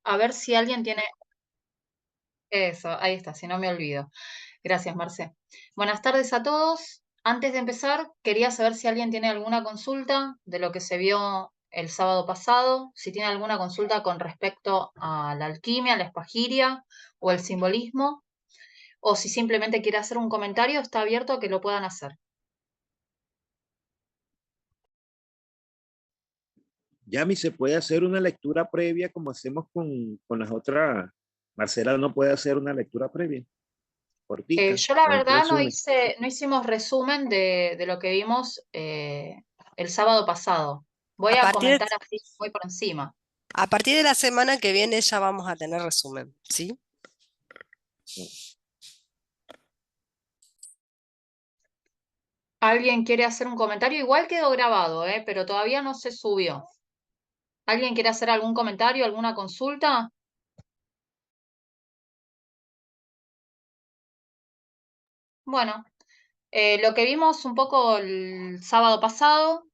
A ver si alguien tiene eso, ahí está, si no me olvido. Gracias, Marce. Buenas tardes a todos. Antes de empezar, quería saber si alguien tiene alguna consulta de lo que se vio el sábado pasado, si tiene alguna consulta con respecto a la alquimia, la espagiria o el simbolismo, o si simplemente quiere hacer un comentario, está abierto a que lo puedan hacer. Yami, ¿se puede hacer una lectura previa como hacemos con las otras? Marcela no puede hacer una lectura previa, cortica, Yo la un verdad resumen. no hicimos resumen de lo que vimos el sábado pasado. Voy A a partir, comentar así muy por encima. a partir de la semana que viene ya vamos a tener resumen, ¿sí? ¿Alguien quiere hacer un comentario? Igual quedó grabado, pero todavía no se subió. ¿Alguien quiere hacer algún comentario, alguna consulta? Bueno, lo que vimos un poco el sábado pasado,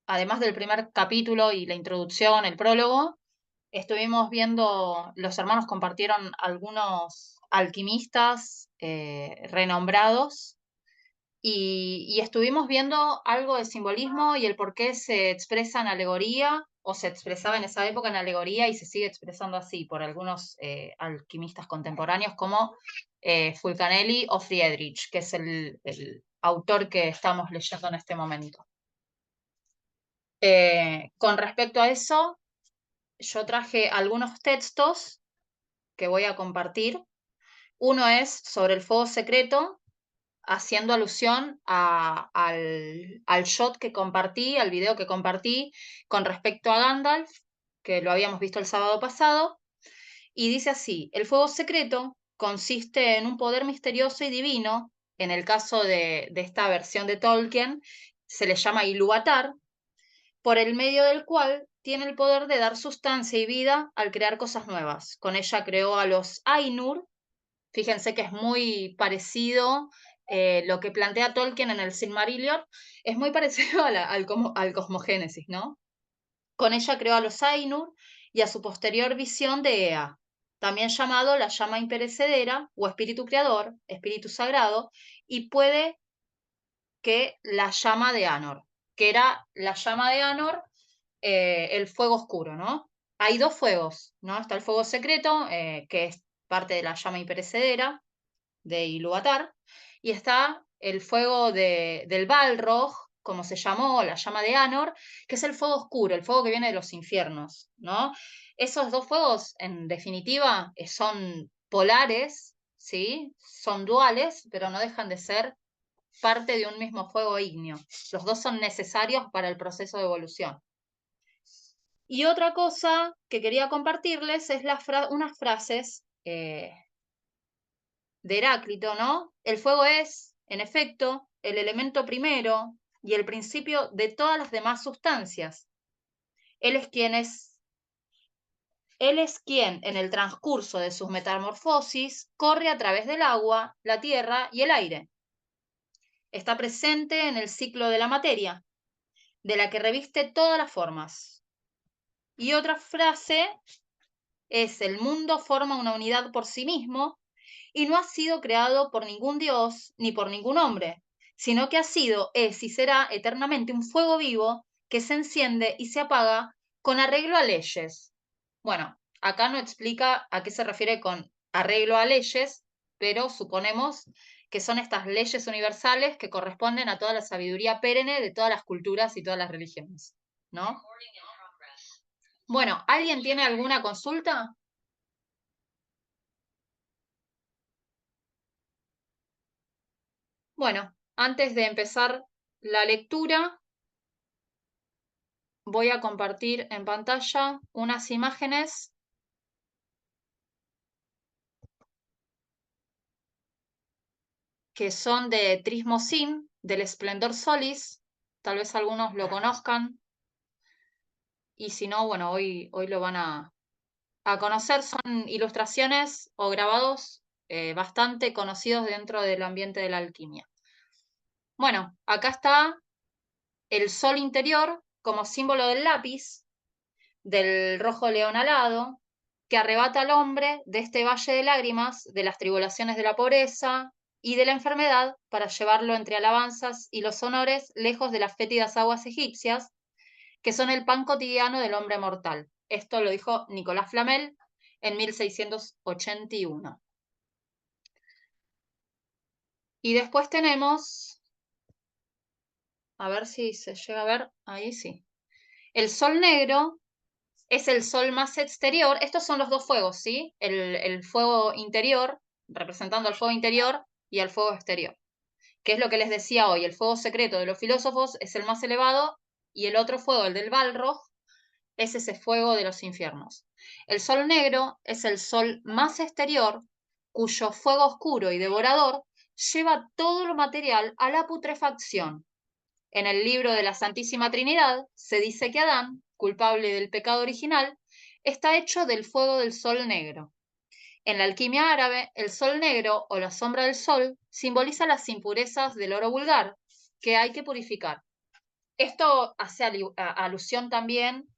además del primer capítulo y la introducción, el prólogo, estuvimos viendo, los hermanos compartieron algunos alquimistas renombrados y estuvimos viendo algo de simbolismo y el por qué se expresa en alegoría o se expresaba en esa época en alegoría y se sigue expresando así por algunos alquimistas contemporáneos como Fulcanelli o Friedrich, que es el autor que estamos leyendo en este momento. Con respecto a eso, yo traje algunos textos que voy a compartir. Uno es sobre el fuego secreto, haciendo alusión al shot que compartí, al video que compartí con respecto a Gandalf, que lo habíamos visto el sábado pasado, y dice así: el fuego secreto consiste en un poder misterioso y divino, en el caso de esta versión de Tolkien, se le llama Ilúvatar, por el medio del cual tiene el poder de dar sustancia y vida al crear cosas nuevas. Con ella creó a los Ainur. Fíjense que es muy parecido lo que plantea Tolkien en el Silmarillion, es muy parecido al cosmogénesis, ¿no? Con ella creó a los Ainur y a su posterior visión de Ea, también llamado la llama imperecedera o espíritu creador, espíritu sagrado, y puede que la llama de Anor, que era la llama de Anor, el fuego oscuro, ¿no? Hay dos fuegos, ¿no? Está el fuego secreto, que es parte de la llama imperecedera, de Ilúvatar, y está el fuego del Balrog, como se llamó, la llama de Anor, que es el fuego oscuro, el fuego que viene de los infiernos, ¿no? Esos dos fuegos, en definitiva, son polares, ¿sí? Son duales, pero no dejan de ser parte de un mismo fuego ígneo. Los dos son necesarios para el proceso de evolución. Y otra cosa que quería compartirles es unas frases de Heráclito, ¿no? El fuego es, en efecto, el elemento primero y el principio de todas las demás sustancias. Él es quien, en el transcurso de sus metamorfosis, corre a través del agua, la tierra y el aire. Está presente en el ciclo de la materia, de la que reviste todas las formas. Y otra frase es: el mundo forma una unidad por sí mismo y no ha sido creado por ningún dios ni por ningún hombre, sino que ha sido, es y será eternamente un fuego vivo que se enciende y se apaga con arreglo a leyes. Bueno, acá no explica a qué se refiere con arreglo a leyes, pero suponemos que son estas leyes universales que corresponden a toda la sabiduría perenne de todas las culturas y todas las religiones, ¿no? Bueno, ¿alguien tiene alguna consulta? Bueno, antes de empezar la lectura, voy a compartir en pantalla unas imágenes que son de Trismosin, del Esplendor Solis. Tal vez algunos lo conozcan, y si no, bueno, hoy lo van a conocer. Son ilustraciones o grabados bastante conocidos dentro del ambiente de la alquimia. Bueno, acá está el sol interior como símbolo del lápiz, del rojo león alado, que arrebata al hombre de este valle de lágrimas, de las tribulaciones de la pobreza y de la enfermedad, para llevarlo entre alabanzas y los honores, lejos de las fétidas aguas egipcias, que son el pan cotidiano del hombre mortal. Esto lo dijo Nicolás Flamel en 1681. Y después tenemos, a ver si se llega a ver, ahí sí. El sol negro es el sol más exterior. Estos son los dos fuegos, ¿sí? El fuego interior, representando al fuego interior, y al fuego exterior. Que es lo que les decía hoy, el fuego secreto de los filósofos es el más elevado, y el otro fuego, el del Balrog, es ese fuego de los infiernos. El sol negro es el sol más exterior, cuyo fuego oscuro y devorador lleva todo lo material a la putrefacción. En el libro de la Santísima Trinidad se dice que Adán, culpable del pecado original, está hecho del fuego del sol negro. En la alquimia árabe, el sol negro o la sombra del sol simboliza las impurezas del oro vulgar que hay que purificar. Esto hace alusión también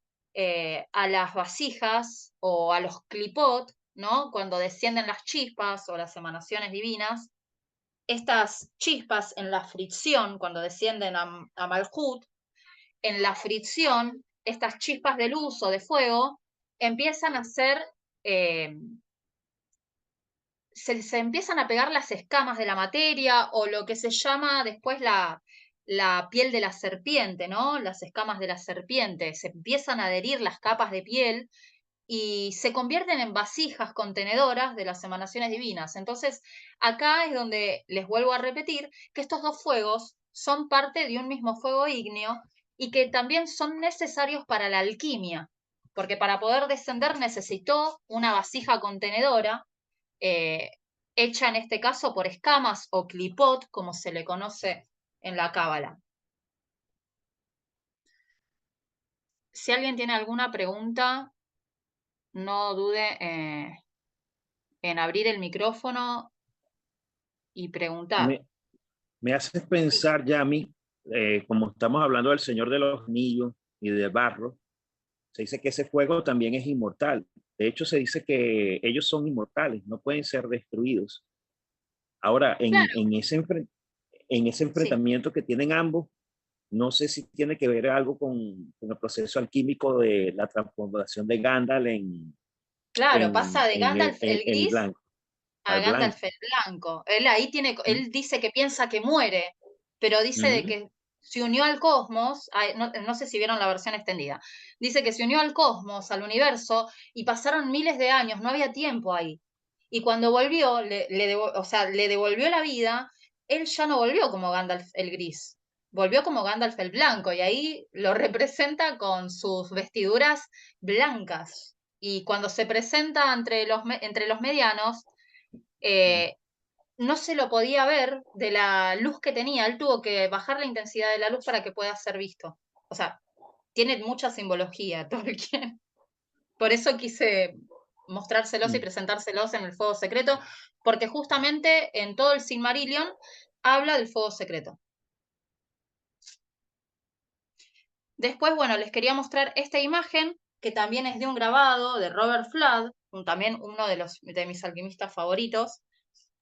a las vasijas o a los clipot, ¿no? Cuando descienden las chispas o las emanaciones divinas. Estas chispas en la fricción, cuando descienden a Malhut, en la fricción, estas chispas de luz o de fuego empiezan a ser, se empiezan a pegar las escamas de la materia, o lo que se llama después la piel de la serpiente, ¿no? Las escamas de la serpiente, se empiezan a adherir las capas de piel y se convierten en vasijas contenedoras de las emanaciones divinas. Entonces, acá es donde les vuelvo a repetir que estos dos fuegos son parte de un mismo fuego ígneo y que también son necesarios para la alquimia, porque para poder descender necesitó una vasija contenedora, eh, hecha en este caso por escamas o clipot, como se le conoce en la cábala. Si alguien tiene alguna pregunta, no dude en abrir el micrófono y preguntar. Me haces pensar, Yami, como estamos hablando del Señor de los Anillos y de Barro, se dice que ese fuego también es inmortal. De hecho, se dice que ellos son inmortales, no pueden ser destruidos. Ahora, Claro, en ese sí. enfrentamiento que tienen ambos, no sé si tiene que ver algo con el proceso alquímico de la transformación de Gandalf Claro, pasa de en Gandalf el el gris blanco, a al blanco. Gandalf el blanco. Él ahí tiene, ¿Mm? él dice que piensa que muere, pero dice de ¿Mm? que se unió al cosmos, no sé si vieron la versión extendida, dice que se unió al cosmos, al universo, y pasaron miles de años, no había tiempo ahí. Y cuando volvió, o sea, le devolvió la vida, él ya no volvió como Gandalf el gris, volvió como Gandalf el blanco, y ahí lo representa con sus vestiduras blancas. Y cuando se presenta entre los medianos, eh, no se lo podía ver de la luz que tenía. Él tuvo que bajar la intensidad de la luz para que pueda ser visto. O sea, tiene mucha simbología Tolkien. Por eso quise mostrárselos y Mm. presentárselos en el fuego secreto, porque justamente en todo el Silmarillion habla del fuego secreto. Después, bueno, les quería mostrar esta imagen, que también es de un grabado de Robert Flood, también uno de mis alquimistas favoritos.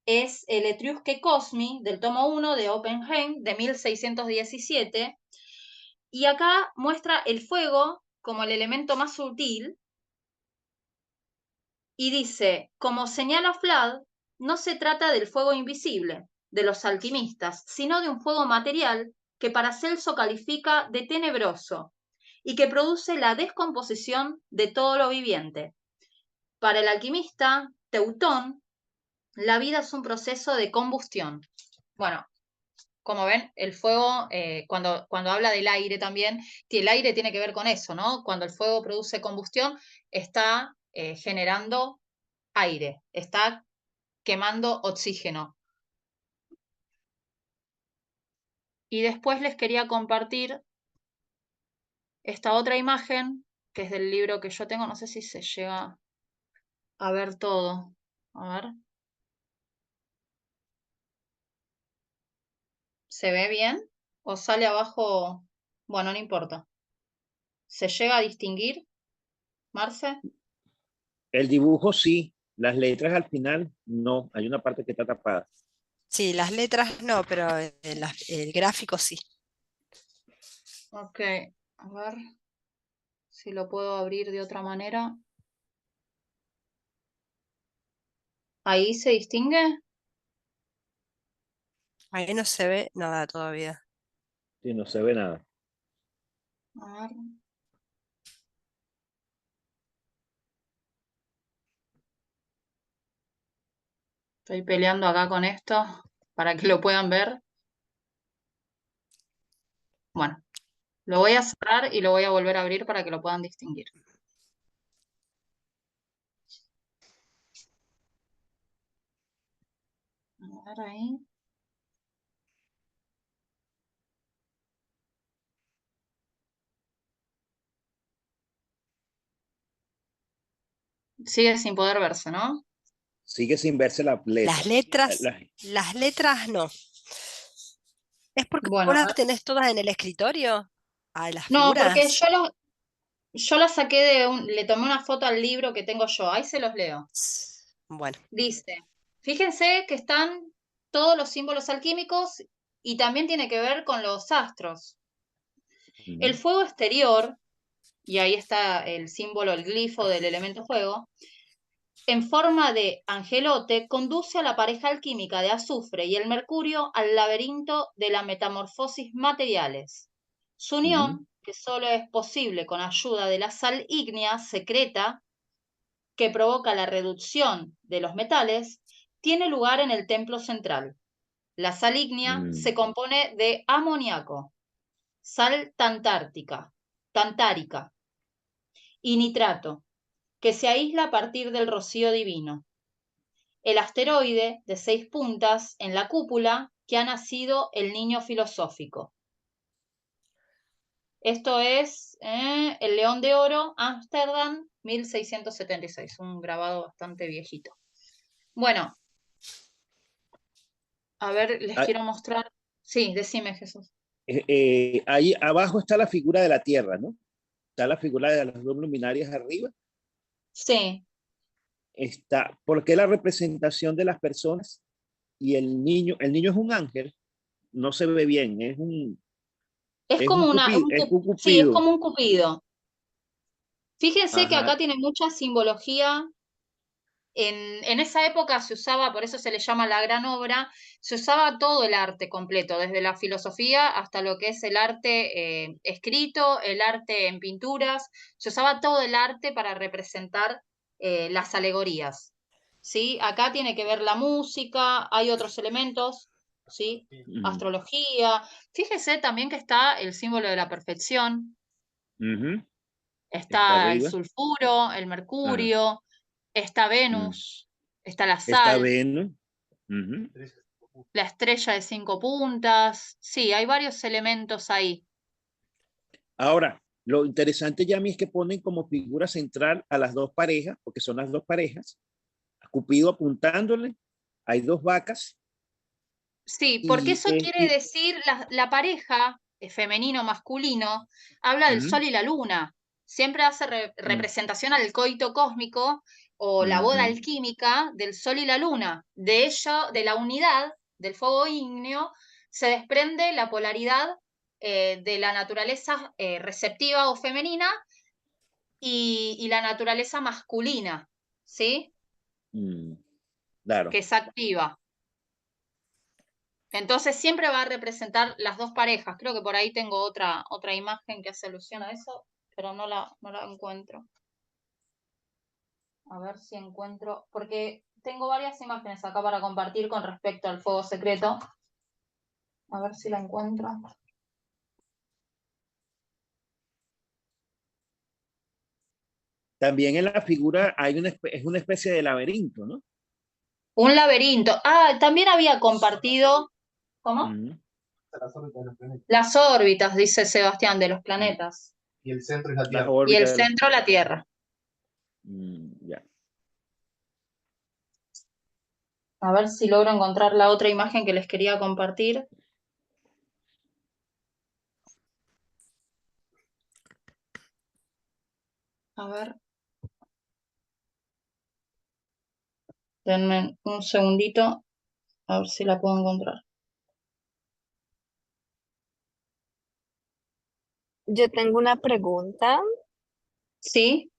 Es el Etrusque Cosmi del tomo 1 de Oppenheim de 1617. Y acá muestra el fuego como el elemento más sutil y dice, como señala Flood, no se trata del fuego invisible de los alquimistas, sino de un fuego material que Paracelso califica de tenebroso y que produce la descomposición de todo lo viviente. Para el alquimista Teutón, la vida es un proceso de combustión. Bueno, como ven, el fuego, cuando habla del aire también, el aire tiene que ver con eso, ¿no? Cuando el fuego produce combustión, está generando aire, está quemando oxígeno. Y después les quería compartir esta otra imagen, que es del libro que yo tengo, no sé si se llega a ver todo. A ver, ¿se ve bien? ¿O sale abajo? Bueno, no importa. ¿Se llega a distinguir, Marce? El dibujo sí, las letras al final no, hay una parte que está tapada. Sí, las letras no, pero el gráfico sí. Ok, a ver si lo puedo abrir de otra manera. ¿Ahí se distingue? Ahí no se ve nada todavía. Sí, no se ve nada. A ver. Estoy peleando acá con esto para que lo puedan ver. Bueno, lo voy a cerrar y lo voy a volver a abrir para que lo puedan distinguir. A ver ahí. Sigue sin poder verse, ¿no? Sigue sin verse la Las letra. letras, La- las letras no. ¿Es porque Bueno, vos a las ver. tenés todas en el escritorio? Ah, las No, porque figuras. yo la saqué le tomé una foto al libro que tengo yo. Ahí se los leo. Bueno, Dice, fíjense que están todos los símbolos alquímicos y también tiene que ver con los astros. El Ujú, fuego exterior, y ahí está el símbolo, el glifo del elemento fuego, en forma de angelote, conduce a la pareja alquímica de azufre y el mercurio al laberinto de la metamorfosis materiales. Su ujú, unión, que solo es posible con ayuda de la sal ígnea secreta, que provoca la reducción de los metales, tiene lugar en el templo central. La sal ígnea se mm, compone de amoníaco, sal tantárica y nitrato, que se aísla a partir del rocío divino. El asteroide de 6 puntas en la cúpula que ha nacido el niño filosófico. Esto es el León de Oro, Ámsterdam, 1676, un grabado bastante viejito. Bueno, a ver, les ah, quiero mostrar. Sí, decime, Jesús. ahí abajo está la figura de la Tierra, ¿no? Está la figura de las dos luminarias arriba. Sí, Está, ¿por qué la representación de las personas y el niño es un ángel? No se ve bien, es como es un sí, es cupido. como un cupido. Fíjense que acá Ajá. tiene mucha simbología. En esa época se usaba, por eso se le llama la gran obra, se usaba todo el arte completo, desde la filosofía hasta lo que es el arte escrito, el arte en pinturas, se usaba todo el arte para representar las alegorías. ¿Sí? Acá tiene que ver la música, hay otros elementos, ¿sí? Ujú, Astrología. Fíjese también que está el símbolo de la perfección, ujú, está está el arriba. sulfuro, el Ah, mercurio, está mm. Venus, está la Está sal, Venus. Ujú. la estrella de 5 puntas. Sí, hay varios elementos ahí. Ahora, lo interesante ya a mí es que ponen como figura central a las dos parejas, porque son las dos parejas, a Cupido apuntándole, hay dos vacas Sí, porque eso quiere decir la pareja, femenino-masculino, habla del ujú, sol y la luna. Siempre hace mm, representación al coito cósmico o la boda ujú, alquímica del sol y la luna. De ello, de la unidad del fuego ígneo, se desprende la polaridad de la naturaleza receptiva o femenina y la naturaleza masculina, ¿sí? mm, claro. Que es activa. Entonces siempre va a representar las dos parejas. Creo que por ahí tengo otra imagen que hace alusión a eso, pero no la encuentro. A ver si encuentro, porque tengo varias imágenes acá para compartir con respecto al fuego secreto. A ver si la encuentro. También en la figura hay es una especie de laberinto, ¿no? Un laberinto. Ah, también había compartido, ¿cómo? Ujú, Las órbitas, dice Sebastián, de los mm. planetas. Y el centro es la Las Tierra. Y el órbitas de los centro, la Tierra. Ya. A ver si logro encontrar la otra imagen que les quería compartir. A ver. Denme un segundito, a ver si la puedo encontrar. Yo tengo una pregunta. ¿Sí?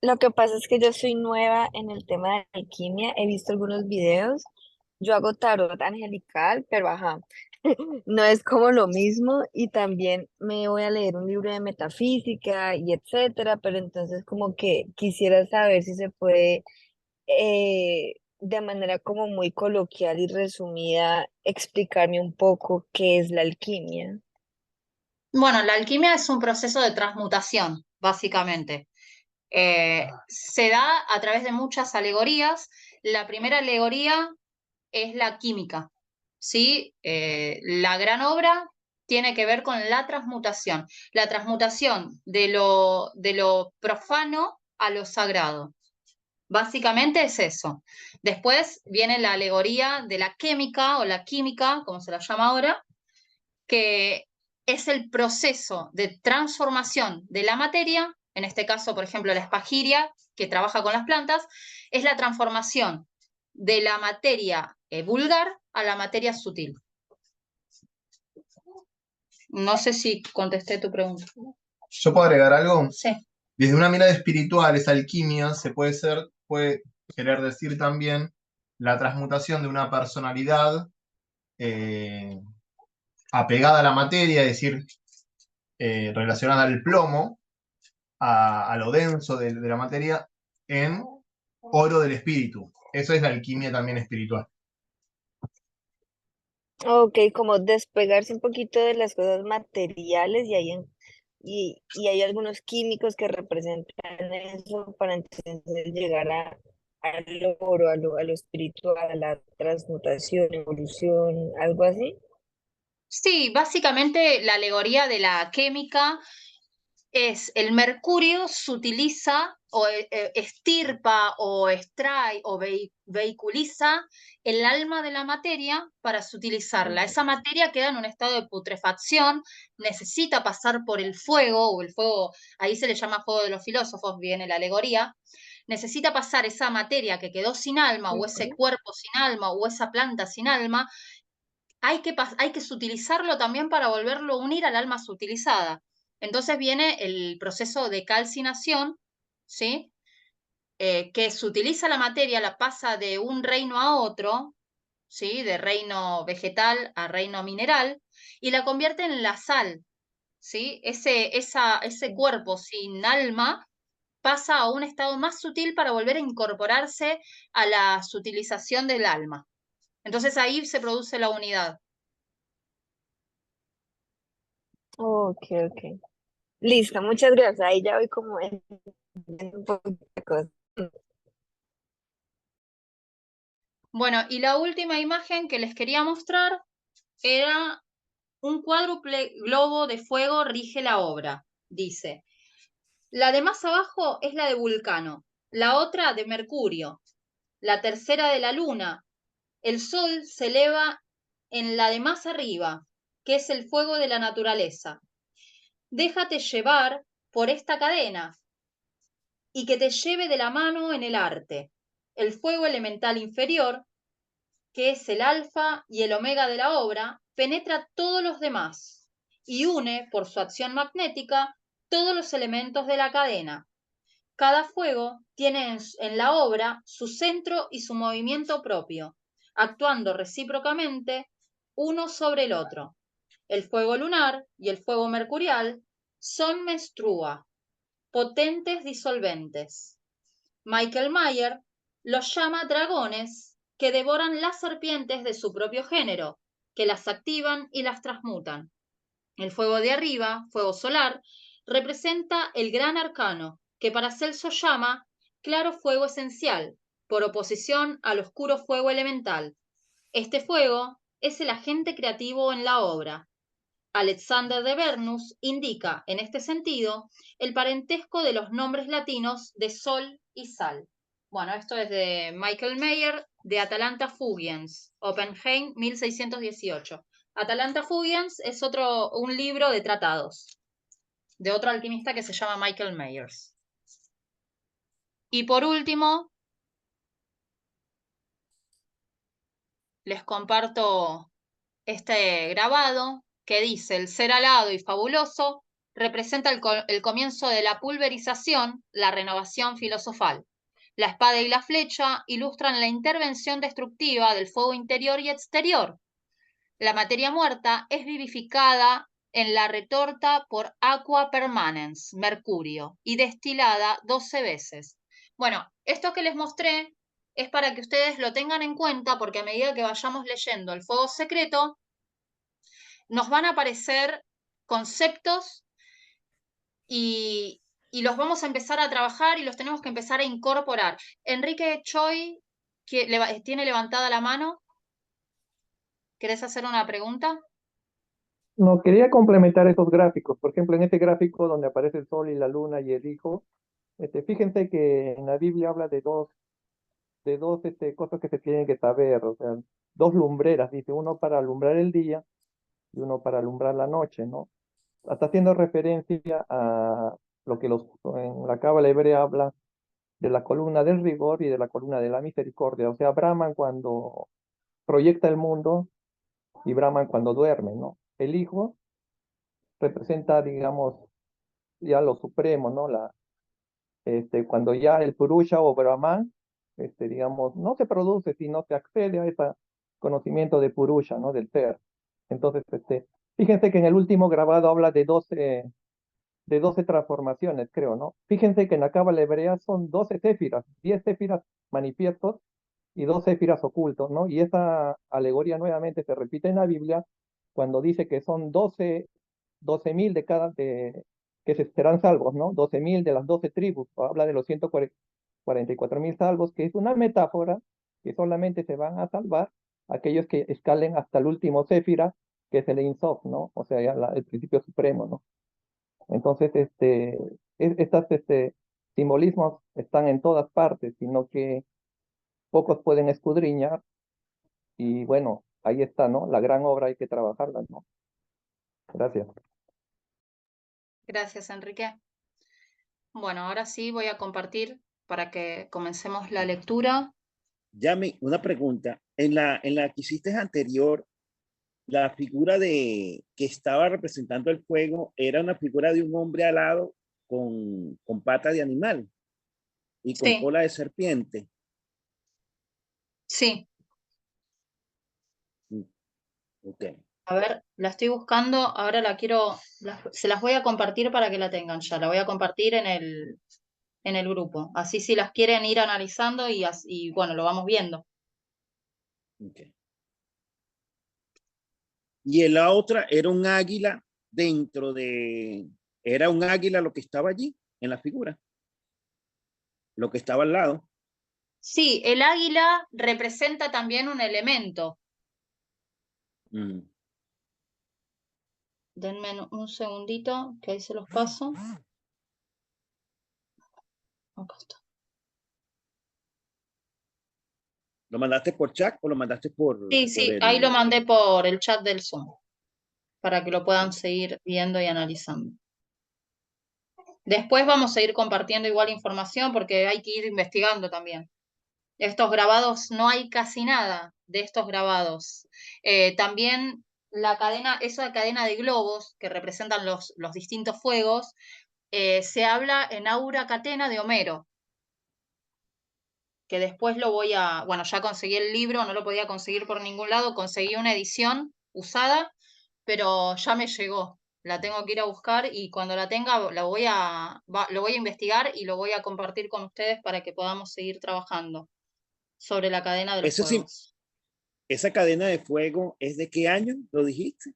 Lo que pasa es que yo soy nueva en el tema de alquimia. He visto algunos videos. Yo hago tarot angelical, pero ajá, no es como lo mismo. Y también me voy a leer un libro de metafísica y etcétera. Pero entonces como que quisiera saber si se puede, de manera como muy coloquial y resumida, explicarme un poco qué es la alquimia. Bueno, la alquimia es un proceso de transmutación, básicamente. Se da a través de muchas alegorías. La primera alegoría es la química, ¿sí? La gran obra tiene que ver con la transmutación de lo profano a lo sagrado. Básicamente es eso. Después viene la alegoría de la química o la química, como se la llama ahora, que es el proceso de transformación de la materia, en este caso, por ejemplo, la espagiria, que trabaja con las plantas, es la transformación de la materia vulgar a la materia sutil. No sé si contesté tu pregunta. ¿Yo puedo agregar algo? Sí. Desde una mirada espiritual, esa alquimia puede querer decir también la transmutación de una personalidad apegada a la materia, es decir, relacionada al plomo, a lo denso de la materia, en oro del espíritu. Eso es la alquimia también espiritual. Ok, como despegarse un poquito de las cosas materiales y hay algunos químicos que representan eso para entonces llegar al oro, a lo espiritual, a la transmutación, evolución, algo así. Sí, básicamente la alegoría de la química es el mercurio se utiliza o estirpa o extrae o vehiculiza el alma de la materia para sutilizarla. Esa materia queda en un estado de putrefacción, necesita pasar por el fuego, o el fuego, ahí se le llama fuego de los filósofos, viene la alegoría, necesita pasar esa materia que quedó sin alma, o ese cuerpo sin alma, o esa planta sin alma, hay que sutilizarlo también para volverlo a unir al alma sutilizada. Entonces viene el proceso de calcinación, ¿sí? Que se utiliza la materia, la pasa de un reino a otro, ¿sí? De reino vegetal a reino mineral, y la convierte en la sal, ¿sí? Ese cuerpo sin alma pasa a un estado más sutil para volver a incorporarse a la sutilización del alma. Entonces ahí se produce la unidad. Ok, ok. Listo, muchas gracias. Ahí ya voy como entendiendo un poquito de cosas. Bueno, y la última imagen que les quería mostrar era un cuádruple globo de fuego rige la obra. Dice, la de más abajo es la de Vulcano, la otra de Mercurio, la tercera de la Luna. El Sol se eleva en la de más arriba, que es el fuego de la naturaleza. Déjate llevar por esta cadena y que te lleve de la mano en el arte. El fuego elemental inferior, que es el alfa y el omega de la obra, penetra todos los demás y une, por su acción magnética, todos los elementos de la cadena. Cada fuego tiene en la obra su centro y su movimiento propio, actuando recíprocamente uno sobre el otro. El fuego lunar y el fuego mercurial son menstrua, potentes disolventes. Michael Mayer los llama dragones que devoran las serpientes de su propio género, que las activan y las transmutan. El fuego de arriba, fuego solar, representa el gran arcano, que para Celso llama claro fuego esencial, por oposición al oscuro fuego elemental. Este fuego es el agente creativo en la obra. Alexander de Bernus indica, en este sentido, el parentesco de los nombres latinos de sol y sal. Bueno, esto es de Michael Mayer, de Atalanta Fugiens, Oppenheim, 1618. Atalanta Fugiens es un libro de tratados de otro alquimista que se llama Michael Myers. Y por último, les comparto este grabado que dice: el ser alado y fabuloso representa el comienzo de la pulverización, la renovación filosofal. La espada y la flecha ilustran la intervención destructiva del fuego interior y exterior. La materia muerta es vivificada en la retorta por aqua permanens, mercurio, y destilada 12 veces. Bueno, esto que les mostré es para que ustedes lo tengan en cuenta, porque a medida que vayamos leyendo El Fuego Secreto, nos van a aparecer conceptos y los vamos a empezar a trabajar y los tenemos que empezar a incorporar. Enrique Choi, que tiene levantada la mano. ¿Querés hacer una pregunta? No, quería complementar esos gráficos. Por ejemplo, en este gráfico donde aparece el sol y la luna y el hijo, fíjense que en la Biblia habla de dos cosas que se tienen que saber, o sea, dos lumbreras, dice, uno para alumbrar el día y uno para alumbrar la noche, ¿no? Está haciendo referencia a lo que en la Cábala hebrea habla de la columna del rigor y de la columna de la misericordia. O sea, Brahman cuando proyecta el mundo y Brahman cuando duerme, ¿no? El hijo representa, digamos, ya lo supremo, ¿no? Cuando ya el Purusha o Brahman, digamos, no se produce, sino se accede a ese conocimiento de Purusha, ¿no? Del ser. Entonces, fíjense que en el último grabado habla de 12 transformaciones, creo, ¿no? Fíjense que en la Cábala hebrea son 12 céfiras, 10 céfiras manifiestos y 2 céfiras ocultos, ¿no? Y esa alegoría nuevamente se repite en la Biblia cuando dice que son 12.000 que se serán salvos, ¿no? 12.000 de las 12 tribus, habla de los 144.000 salvos, que es una metáfora que solamente se van a salvar aquellos que escalen hasta el último céfira, que es el Ein Sof, ¿no? O sea, ya el principio supremo, ¿no? Entonces, estos simbolismos están en todas partes, sino que pocos pueden escudriñar y bueno, ahí está, ¿no? La gran obra hay que trabajarla, ¿no? Gracias. Gracias, Enrique. Bueno, ahora sí voy a compartir para que comencemos la lectura. Yami, una pregunta. En la que hiciste anterior, la figura que estaba representando el fuego era una figura de un hombre alado con pata de animal y con Sí, cola de serpiente. sí. Ok. A ver, la estoy buscando, ahora se las voy a compartir para que la tengan ya. La voy a compartir en el grupo. Así si las quieren ir analizando y bueno, lo vamos viendo. Okay. Y en la otra era un águila era un águila lo que estaba allí en la figura, lo que estaba al lado. Sí, el águila representa también un elemento. Mm. Denme un segundito, que ahí se los paso. Acá está. ¿Lo mandaste por chat o lo mandaste por Sí, ahí lo el... mandé por el chat del Zoom, para que lo puedan seguir viendo y analizando. Después vamos a ir compartiendo igual información porque hay que ir investigando también. Estos grabados, no hay casi nada de estos grabados. También esa cadena de globos que representan los distintos fuegos, se habla en Aura Catena de Homero, que después bueno, ya conseguí el libro, no lo podía conseguir por ningún lado, conseguí una edición usada, pero ya me llegó. La tengo que ir a buscar y cuando la tenga lo voy a investigar y lo voy a compartir con ustedes para que podamos seguir trabajando sobre la cadena de los Ese sí, fuegos. esa cadena de fuego es de qué año, lo dijiste,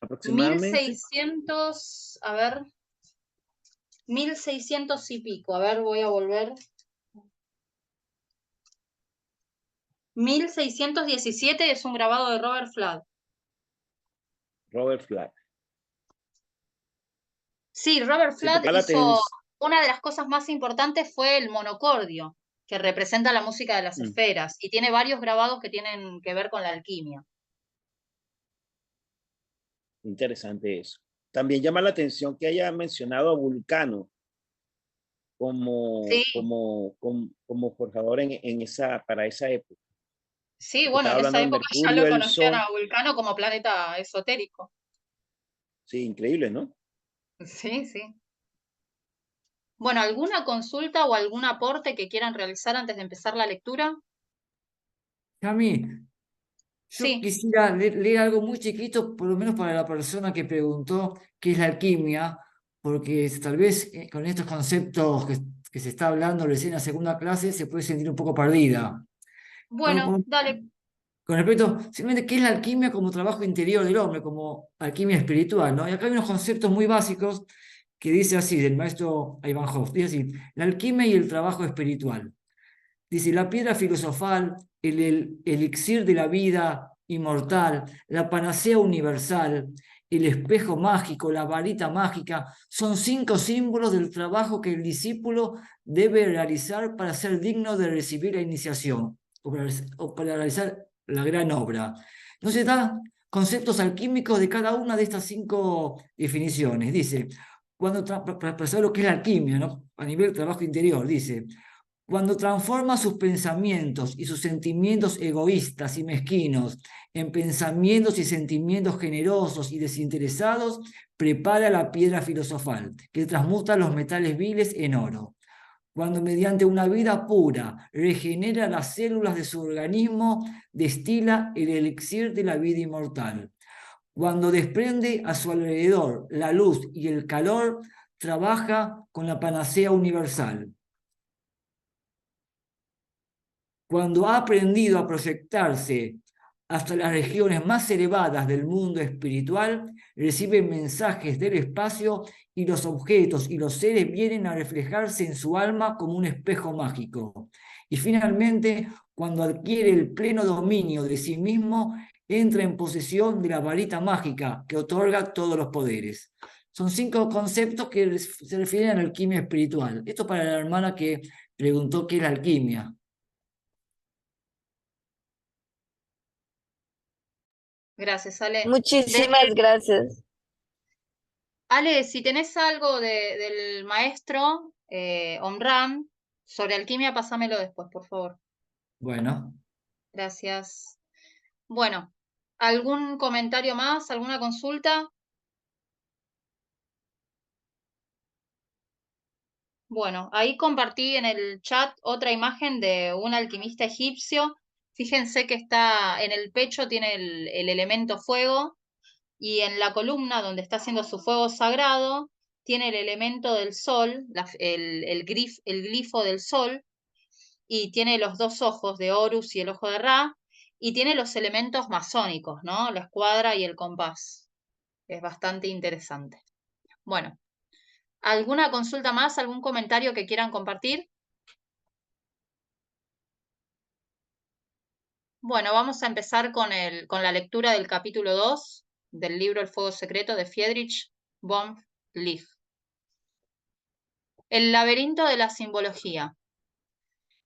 aproximadamente. 1600, a ver, 1600 y pico, a ver, voy a volver. 1617 es un grabado de Robert Flood. Robert Flack. Sí, Robert Sí, Flood porque la hizo, tenés. una de las cosas más importantes fue el monocordio, que representa la música de las esferas, y tiene varios grabados que tienen que ver con la alquimia. Interesante eso. También llama la atención que haya mencionado a Vulcano Sí, como forjador para esa época. Sí, Porque bueno, estaba en esa hablando del época ya Mercurio, lo el conocían Sol. a Vulcano como planeta esotérico. Sí, increíble, ¿no? Sí, sí. Bueno, ¿alguna consulta o algún aporte que quieran realizar antes de empezar la lectura? Cami, yo Sí, quisiera leer algo muy chiquito, por lo menos para la persona que preguntó qué es la alquimia, porque tal vez con estos conceptos que se está hablando recién en la segunda clase se puede sentir un poco perdida. Con, bueno, con- dale. con respecto, simplemente, ¿qué es la alquimia como trabajo interior del hombre, como alquimia espiritual, ¿no? Y acá hay unos conceptos muy básicos que dice así, del maestro Ivan Hoff, dice así, la alquimia y el trabajo espiritual. Dice, la piedra filosofal, el elixir de la vida inmortal, la panacea universal, el espejo mágico, la varita mágica, son 5 símbolos del trabajo que el discípulo debe realizar para ser digno de recibir la iniciación o para realizar la gran obra. Entonces da conceptos alquímicos de cada una de estas 5 definiciones. Dice, para saber lo que es la alquimia, ¿no? A nivel de trabajo interior, dice, cuando transforma sus pensamientos y sus sentimientos egoístas y mezquinos en pensamientos y sentimientos generosos y desinteresados, prepara la piedra filosofal, que transmuta los metales viles en oro. Cuando mediante una vida pura regenera las células de su organismo, destila el elixir de la vida inmortal. Cuando desprende a su alrededor la luz y el calor, trabaja con la panacea universal. Cuando ha aprendido a proyectarse hasta las regiones más elevadas del mundo espiritual, recibe mensajes del espacio y los objetos y los seres vienen a reflejarse en su alma como un espejo mágico. Y finalmente, cuando adquiere el pleno dominio de sí mismo, entra en posesión de la varita mágica que otorga todos los poderes. Son 5 conceptos que se refieren a la alquimia espiritual. Esto para la hermana que preguntó qué es la alquimia. Gracias, Ale. Muchísimas gracias. Ale, si tenés algo del maestro Omran sobre alquimia, pasámelo después, por favor. Bueno. Gracias. Bueno, ¿algún comentario más? ¿Alguna consulta? Bueno, ahí compartí en el chat otra imagen de un alquimista egipcio. Fíjense que está en el pecho, tiene el elemento fuego, y en la columna donde está haciendo su fuego sagrado, tiene el elemento del sol, el glifo del sol, y tiene los 2 ojos de Horus y el ojo de Ra, y tiene los elementos masónicos, ¿no? La escuadra y el compás. Es bastante interesante. Bueno, ¿alguna consulta más? ¿Algún comentario que quieran compartir? Bueno, vamos a empezar con la lectura del capítulo 2 del libro El fuego secreto de Friedrich von Lief. El laberinto de la simbología.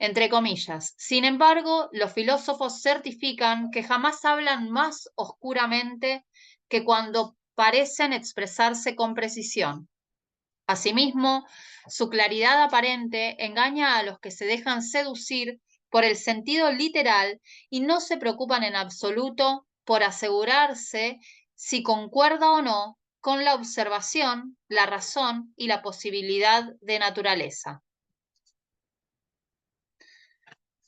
Entre comillas. Sin embargo, los filósofos certifican que jamás hablan más oscuramente que cuando parecen expresarse con precisión. Asimismo, su claridad aparente engaña a los que se dejan seducir por el sentido literal y no se preocupan en absoluto por asegurarse si concuerda o no con la observación, la razón y la posibilidad de naturaleza.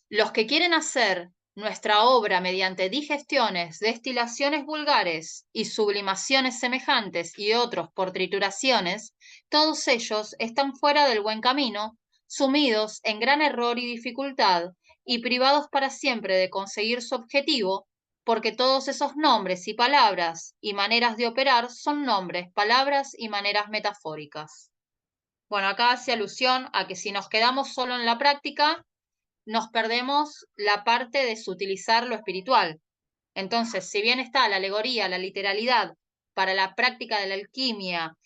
Los que quieren hacer nuestra obra mediante digestiones, destilaciones vulgares y sublimaciones semejantes y otros por trituraciones, todos ellos están fuera del buen camino, sumidos en gran error y dificultad y privados para siempre de conseguir su objetivo, porque todos esos nombres y palabras y maneras de operar son nombres, palabras y maneras metafóricas. Bueno, acá hace alusión a que si nos quedamos solo en la práctica, nos perdemos la parte de sutilizar lo espiritual. Entonces, si bien está la alegoría, la literalidad para la práctica de la alquimia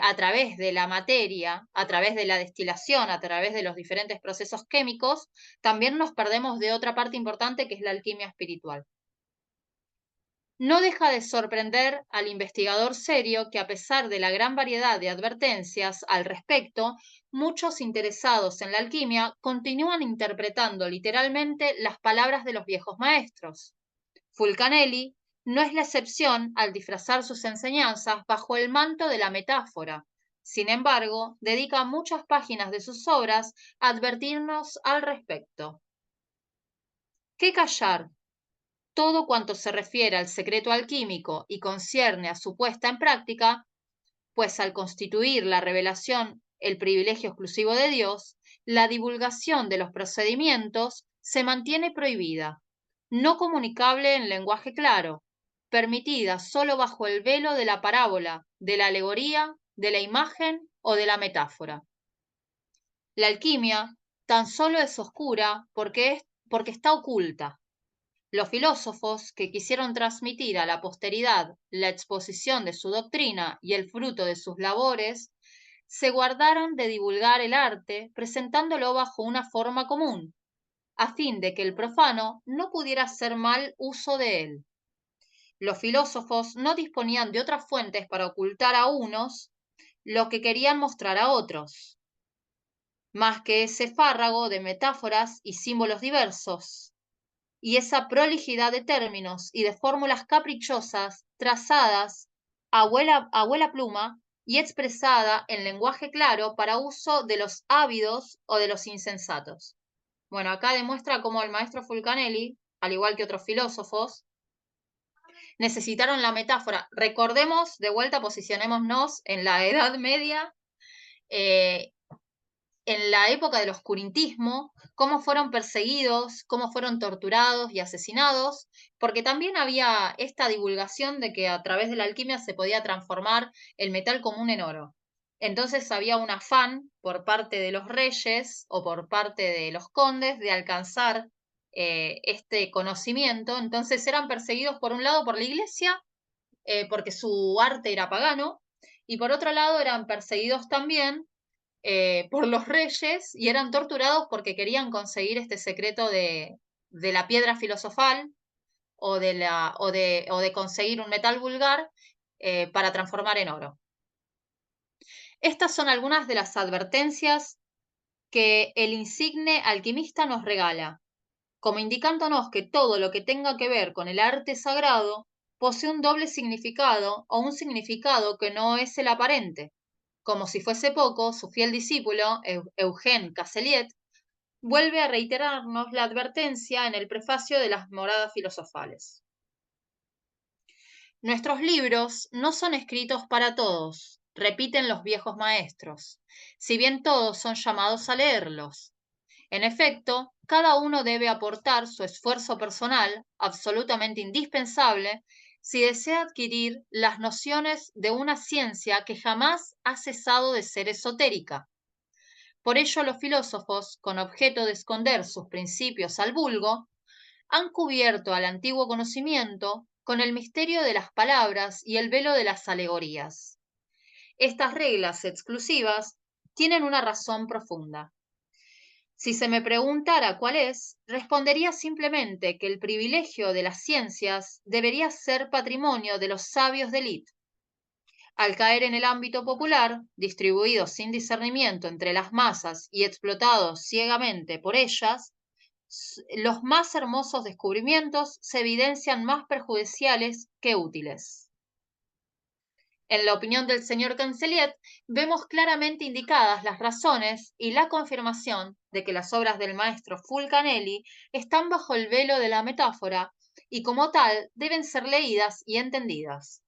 a través de la materia, a través de la destilación, a través de los diferentes procesos químicos, también nos perdemos de otra parte importante que es la alquimia espiritual. No deja de sorprender al investigador serio que, a pesar de la gran variedad de advertencias al respecto, muchos interesados en la alquimia continúan interpretando literalmente las palabras de los viejos maestros. Fulcanelli no es la excepción al disfrazar sus enseñanzas bajo el manto de la metáfora. Sin embargo, dedica muchas páginas de sus obras a advertirnos al respecto. ¿Qué callar? Todo cuanto se refiere al secreto alquímico y concierne a su puesta en práctica, pues al constituir la revelación el privilegio exclusivo de Dios, la divulgación de los procedimientos se mantiene prohibida, no comunicable en lenguaje claro, permitida solo bajo el velo de la parábola, de la alegoría, de la imagen o de la metáfora. La alquimia tan solo es oscura porque está oculta. Los filósofos que quisieron transmitir a la posteridad la exposición de su doctrina y el fruto de sus labores, se guardaron de divulgar el arte presentándolo bajo una forma común, a fin de que el profano no pudiera hacer mal uso de él. Los filósofos no disponían de otras fuentes para ocultar a unos lo que querían mostrar a otros, más que ese fárrago de metáforas y símbolos diversos, y esa prolijidad de términos y de fórmulas caprichosas trazadas a abuela pluma y expresada en lenguaje claro para uso de los ávidos o de los insensatos. Bueno, acá demuestra cómo el maestro Fulcanelli, al igual que otros filósofos, necesitaron la metáfora. Recordemos, de vuelta, posicionémonos en la Edad Media, en la época del oscurantismo, cómo fueron perseguidos, cómo fueron torturados y asesinados, porque también había esta divulgación de que a través de la alquimia se podía transformar el metal común en oro. Entonces había un afán por parte de los reyes o por parte de los condes de alcanzar este conocimiento. Entonces eran perseguidos por un lado por la iglesia, porque su arte era pagano, y por otro lado eran perseguidos también por los reyes y eran torturados porque querían conseguir este secreto de la piedra filosofal o de conseguir un metal vulgar para transformar en oro. Estas son algunas de las advertencias que el insigne alquimista nos regala, como indicándonos que todo lo que tenga que ver con el arte sagrado posee un doble significado o un significado que no es el aparente. Como si fuese poco, su fiel discípulo, Eugène Casseliet, vuelve a reiterarnos la advertencia en el prefacio de las Moradas Filosofales. Nuestros libros no son escritos para todos, repiten los viejos maestros, si bien todos son llamados a leerlos. En efecto, cada uno debe aportar su esfuerzo personal, absolutamente indispensable, si desea adquirir las nociones de una ciencia que jamás ha cesado de ser esotérica. Por ello, los filósofos, con objeto de esconder sus principios al vulgo, han cubierto al antiguo conocimiento con el misterio de las palabras y el velo de las alegorías. Estas reglas exclusivas tienen una razón profunda. Si se me preguntara cuál es, respondería simplemente que el privilegio de las ciencias debería ser patrimonio de los sabios de élite. Al caer en el ámbito popular, distribuidos sin discernimiento entre las masas y explotados ciegamente por ellas, los más hermosos descubrimientos se evidencian más perjudiciales que útiles. En la opinión del señor Canceliet, vemos claramente indicadas las razones y la confirmación de que las obras del maestro Fulcanelli están bajo el velo de la metáfora y como tal deben ser leídas y entendidas.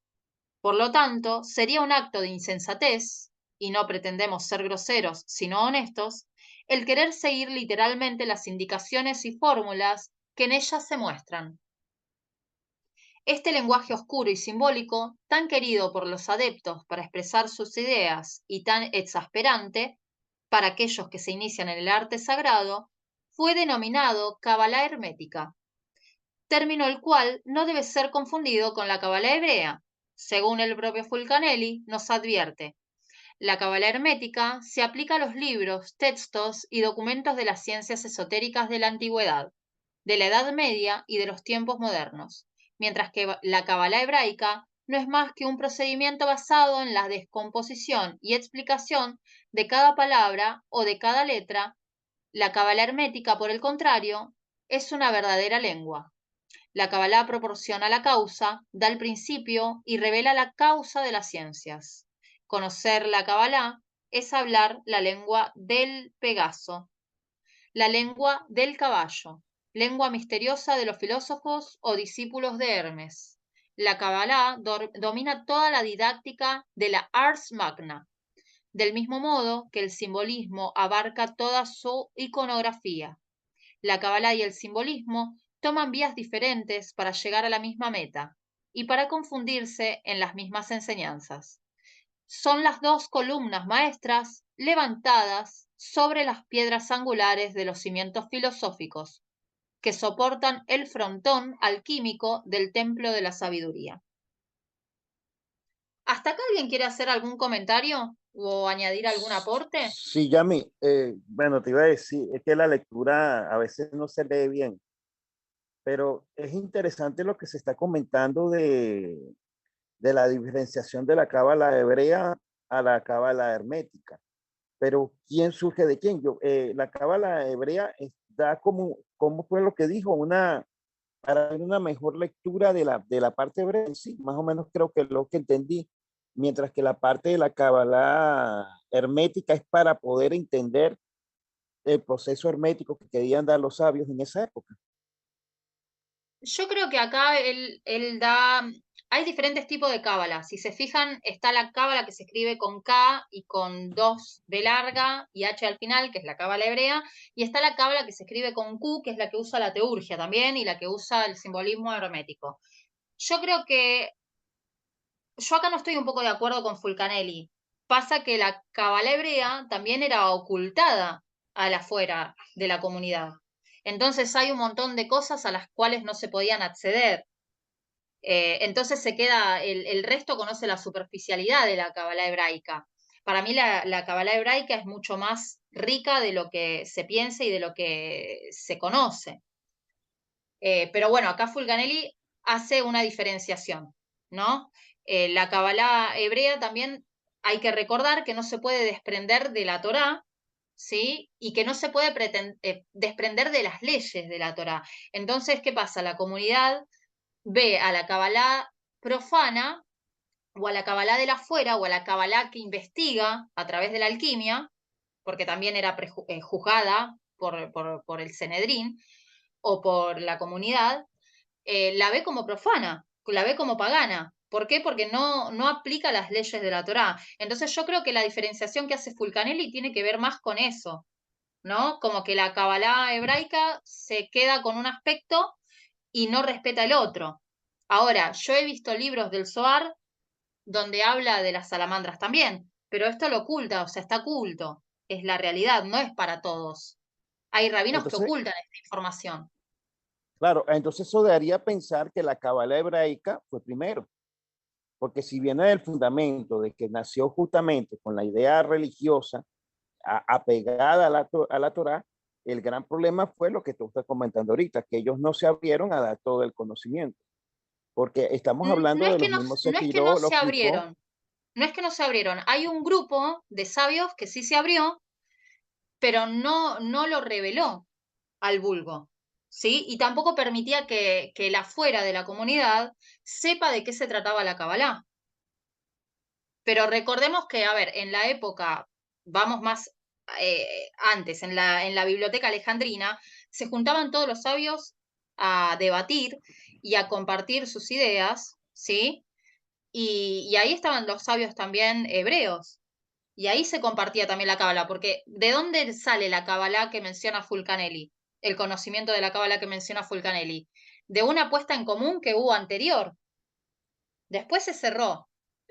Por lo tanto, sería un acto de insensatez, y no pretendemos ser groseros, sino honestos, el querer seguir literalmente las indicaciones y fórmulas que en ellas se muestran. Este lenguaje oscuro y simbólico, tan querido por los adeptos para expresar sus ideas y tan exasperante para aquellos que se inician en el arte sagrado, fue denominado Cábala hermética, término el cual no debe ser confundido con la Cábala hebrea. Según el propio Fulcanelli nos advierte, la Cábala hermética se aplica a los libros, textos y documentos de las ciencias esotéricas de la antigüedad, de la Edad Media y de los tiempos modernos, mientras que la Cábala hebraica no es más que un procedimiento basado en la descomposición y explicación de cada palabra o de cada letra. La Cábala hermética, por el contrario, es una verdadera lengua. La Cábala proporciona la causa, da el principio y revela la causa de las ciencias. Conocer la Cábala es hablar la lengua del Pegaso, la lengua del caballo, lengua misteriosa de los filósofos o discípulos de Hermes. La Cábala domina toda la didáctica de la Ars Magna, del mismo modo que el simbolismo abarca toda su iconografía. La Cábala y el simbolismo toman vías diferentes para llegar a la misma meta y para confundirse en las mismas enseñanzas. Son las dos columnas maestras levantadas sobre las piedras angulares de los cimientos filosóficos que soportan el frontón alquímico del templo de la sabiduría. ¿Hasta acá alguien quiere hacer algún comentario o añadir algún aporte? Sí, Yami, bueno, te iba a decir, es que la lectura a veces no se lee bien, pero es interesante lo que se está comentando de la diferenciación de la cábala hebrea a la cábala hermética. Pero ¿quién surge de quién? La cábala hebrea da como fue lo que dijo, para una mejor lectura de la parte hebrea, sí, más o menos creo que lo que entendí, mientras que la parte de la cábala hermética es para poder entender el proceso hermético que querían dar los sabios en esa época. Yo creo que acá él da. Hay diferentes tipos de cábala. Si se fijan, está la cábala que se escribe con K y con 2 B larga y H al final, que es la cábala hebrea, y está la cábala que se escribe con Q, que es la que usa la teurgia también y la que usa el simbolismo hermético. Yo creo que. Yo acá no estoy un poco de acuerdo con Fulcanelli. Pasa que la cábala hebrea también era ocultada al afuera de la comunidad. Entonces hay un montón de cosas a las cuales no se podían acceder. Entonces se queda, el resto conoce la superficialidad de la cábala hebraica. Para mí la cábala hebraica es mucho más rica de lo que se piensa y de lo que se conoce. Pero bueno, acá Fulcanelli hace una diferenciación, ¿no? La cábala hebrea también hay que recordar que no se puede desprender de la Torá, ¿sí? Y que no se puede desprender de las leyes de la Torá. Entonces, ¿qué pasa? La comunidad ve a la cábala profana o a la cábala de la afuera o a la cábala que investiga a través de la alquimia, porque también era juzgada por el Sanedrín o por la comunidad, la ve como profana, la ve como pagana. ¿Por qué? Porque no aplica las leyes de la Torá. Entonces yo creo que la diferenciación que hace Fulcanelli tiene que ver más con eso, ¿no? Como que la Kabbalah hebraica se queda con un aspecto y no respeta el otro. Ahora, yo he visto libros del Zohar donde habla de las salamandras también, pero esto lo oculta, o sea, está oculto. Es la realidad, no es para todos. Hay rabinos que Entonces, ocultan esta información. claro, entonces eso daría pensar que la cábala hebraica fue primero, porque si viene del fundamento de que nació justamente con la idea religiosa apegada a la Torá, el gran problema fue lo que tú estás comentando ahorita, que ellos no se abrieron a dar todo el conocimiento, porque estamos No hablando es de que los no, mismos no es que no se sefirológicos. abrieron, no es que no se abrieron. Hay un grupo de sabios que sí se abrió, pero no lo reveló al vulgo, ¿sí? Y tampoco permitía que el afuera de la comunidad sepa de qué se trataba la Kabbalah. Pero recordemos que, a ver, en la época, vamos más antes, en la biblioteca alejandrina, se juntaban todos los sabios a debatir y a compartir sus ideas, ¿sí? Y ahí estaban los sabios también hebreos. Y ahí se compartía también la cábala, porque ¿de dónde sale la cábala que menciona Fulcanelli? El conocimiento de la cábala que menciona Fulcanelli. De una puesta en común que hubo anterior. Después se cerró.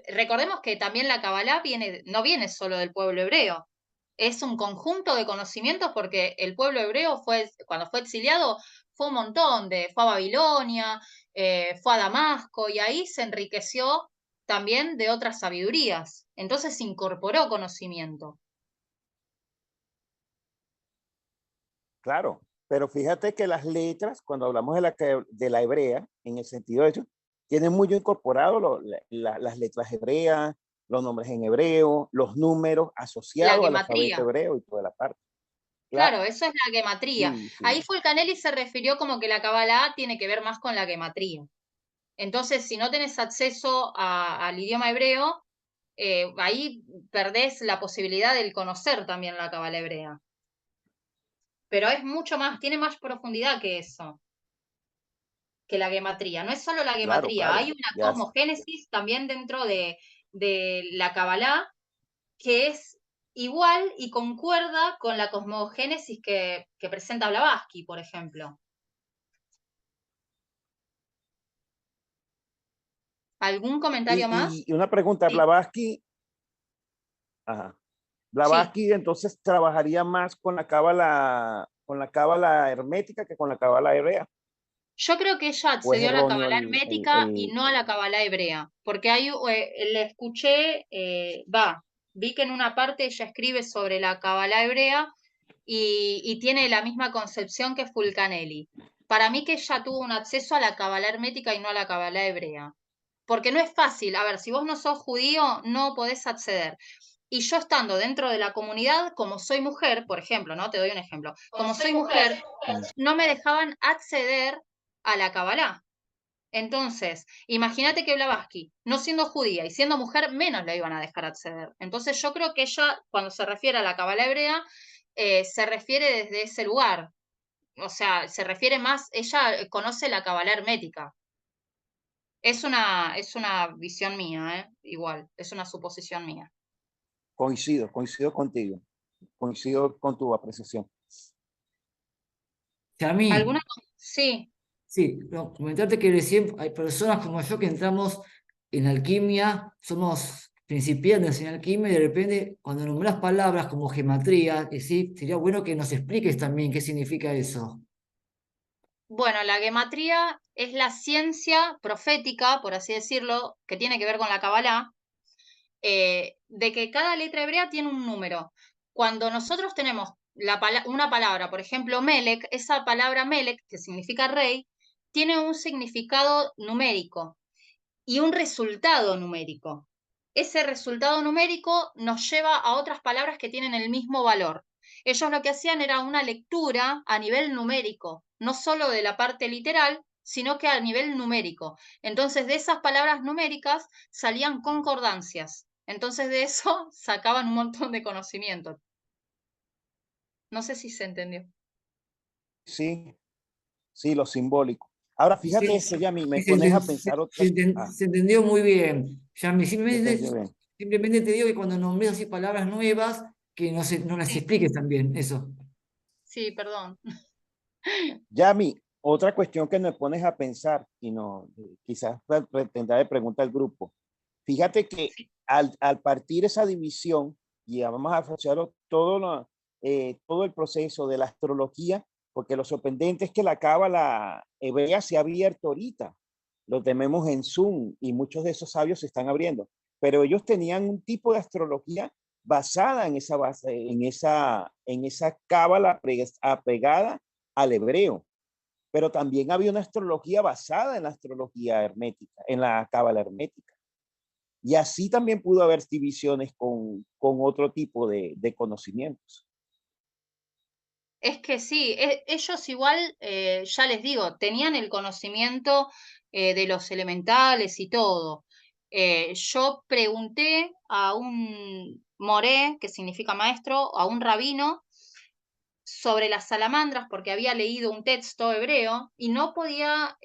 Recordemos que también la cábala no viene solo del pueblo hebreo. Es un conjunto de conocimientos porque el pueblo hebreo cuando fue exiliado, fue un montón fue a Babilonia, fue a Damasco y ahí se enriqueció también de otras sabidurías. Entonces se incorporó conocimiento. Claro, Pero fíjate que las letras, cuando hablamos de la hebrea, en el sentido de hecho, tienen muy incorporado las letras hebreas, los nombres en hebreo, los números La asociados al alfabeto gematría. hebreo y toda la parte. Claro, eso es la gematría. Sí, Ahí sí. Fulcanelli se refirió como que la Kabbalah tiene que ver más con la gematría. Entonces, si no tenés acceso al idioma hebreo, ahí perdés la posibilidad de conocer también la Kabbalah hebrea. Pero es mucho más, tiene más profundidad que eso, que la gematría. No es solo la Claro, gematría, claro. hay una Ya, cosmogénesis también dentro de la Kabbalah que es igual y concuerda con la cosmogénesis que presenta Blavatsky, por ejemplo. ¿Algún comentario más? y una pregunta, Sí, ajá. sí. Blavatsky entonces trabajaría más con la cábala hermética que con la cábala hebrea. Yo creo que ella ¿O es accedió a la erróneo Kabbalah hermética y no a la Kabbalah hebrea, porque hay, le escuché, vi que en una parte ella escribe sobre la Kabbalah hebrea y tiene la misma concepción que Fulcanelli. Para mí que ella tuvo un acceso a la Kabbalah hermética y no a la Kabbalah hebrea. Porque no es fácil, a ver, si vos no sos judío, no podés acceder. Y yo estando dentro de la comunidad, como soy mujer, por ejemplo, ¿no? Te doy un ejemplo. Como soy mujer, no me dejaban acceder a la Kabbalah. Entonces, imagínate que Blavatsky, no siendo judía y siendo mujer, menos le iban a dejar acceder. Entonces, yo creo que ella, cuando se refiere a la Kabbalah hebrea, se refiere desde ese lugar. O sea, se refiere más, ella conoce la Kabbalah hermética. Es una visión mía, igual, es una suposición mía. coincido contigo, coincido con tu apreciación. Que a mí, ¿Alguna? Sí, sí, no, comentarte que recién hay personas como yo que entramos en alquimia, somos principiantes en alquimia y de repente cuando nombras palabras como gematría, que sí, sería bueno que nos expliques también qué significa eso. bueno, la gematría es la ciencia profética, por así decirlo, que tiene que ver con la Kabbalah, de que cada letra hebrea tiene un número. Cuando nosotros tenemos una palabra, por ejemplo, Melech, esa palabra Melech, que significa rey, tiene un significado numérico y un resultado numérico. Ese resultado numérico nos lleva a otras palabras que tienen el mismo valor. Ellos lo que hacían era una lectura a nivel numérico, no solo de la parte literal, sino que a nivel numérico. Entonces, de esas palabras numéricas salían concordancias. Entonces, de eso sacaban un montón de conocimiento. No sé si se entendió. Sí, sí, lo simbólico. Ahora, Sí, fíjate esto, ya me sí, se, pones enten- a pensar otra. se entendió muy bien. Yami, Se simplemente, entendió bien. simplemente te digo que cuando nombres así palabras nuevas, que no las Sí, expliques también, eso. sí, perdón. Yami, otra cuestión que me pones a pensar, y no, quizás tendrá de pregunta al grupo. Fíjate que al partir esa división, y vamos a asociar todo el proceso de la astrología, porque lo sorprendente es que la cábala hebrea se ha abierto ahorita. Lo tenemos en Zoom y muchos de esos sabios se están abriendo, pero ellos tenían un tipo de astrología basada en esa base, en esa cábala apegada al hebreo, pero también había una astrología basada en la astrología hermética, en la cábala hermética. Y así también pudo haber divisiones con otro tipo de conocimientos. Es que sí, ellos igual, ya les digo, tenían el conocimiento de los elementales y todo. Yo pregunté a un moré, que significa maestro, a un rabino, sobre las salamandras, porque había leído un texto hebreo y no podía,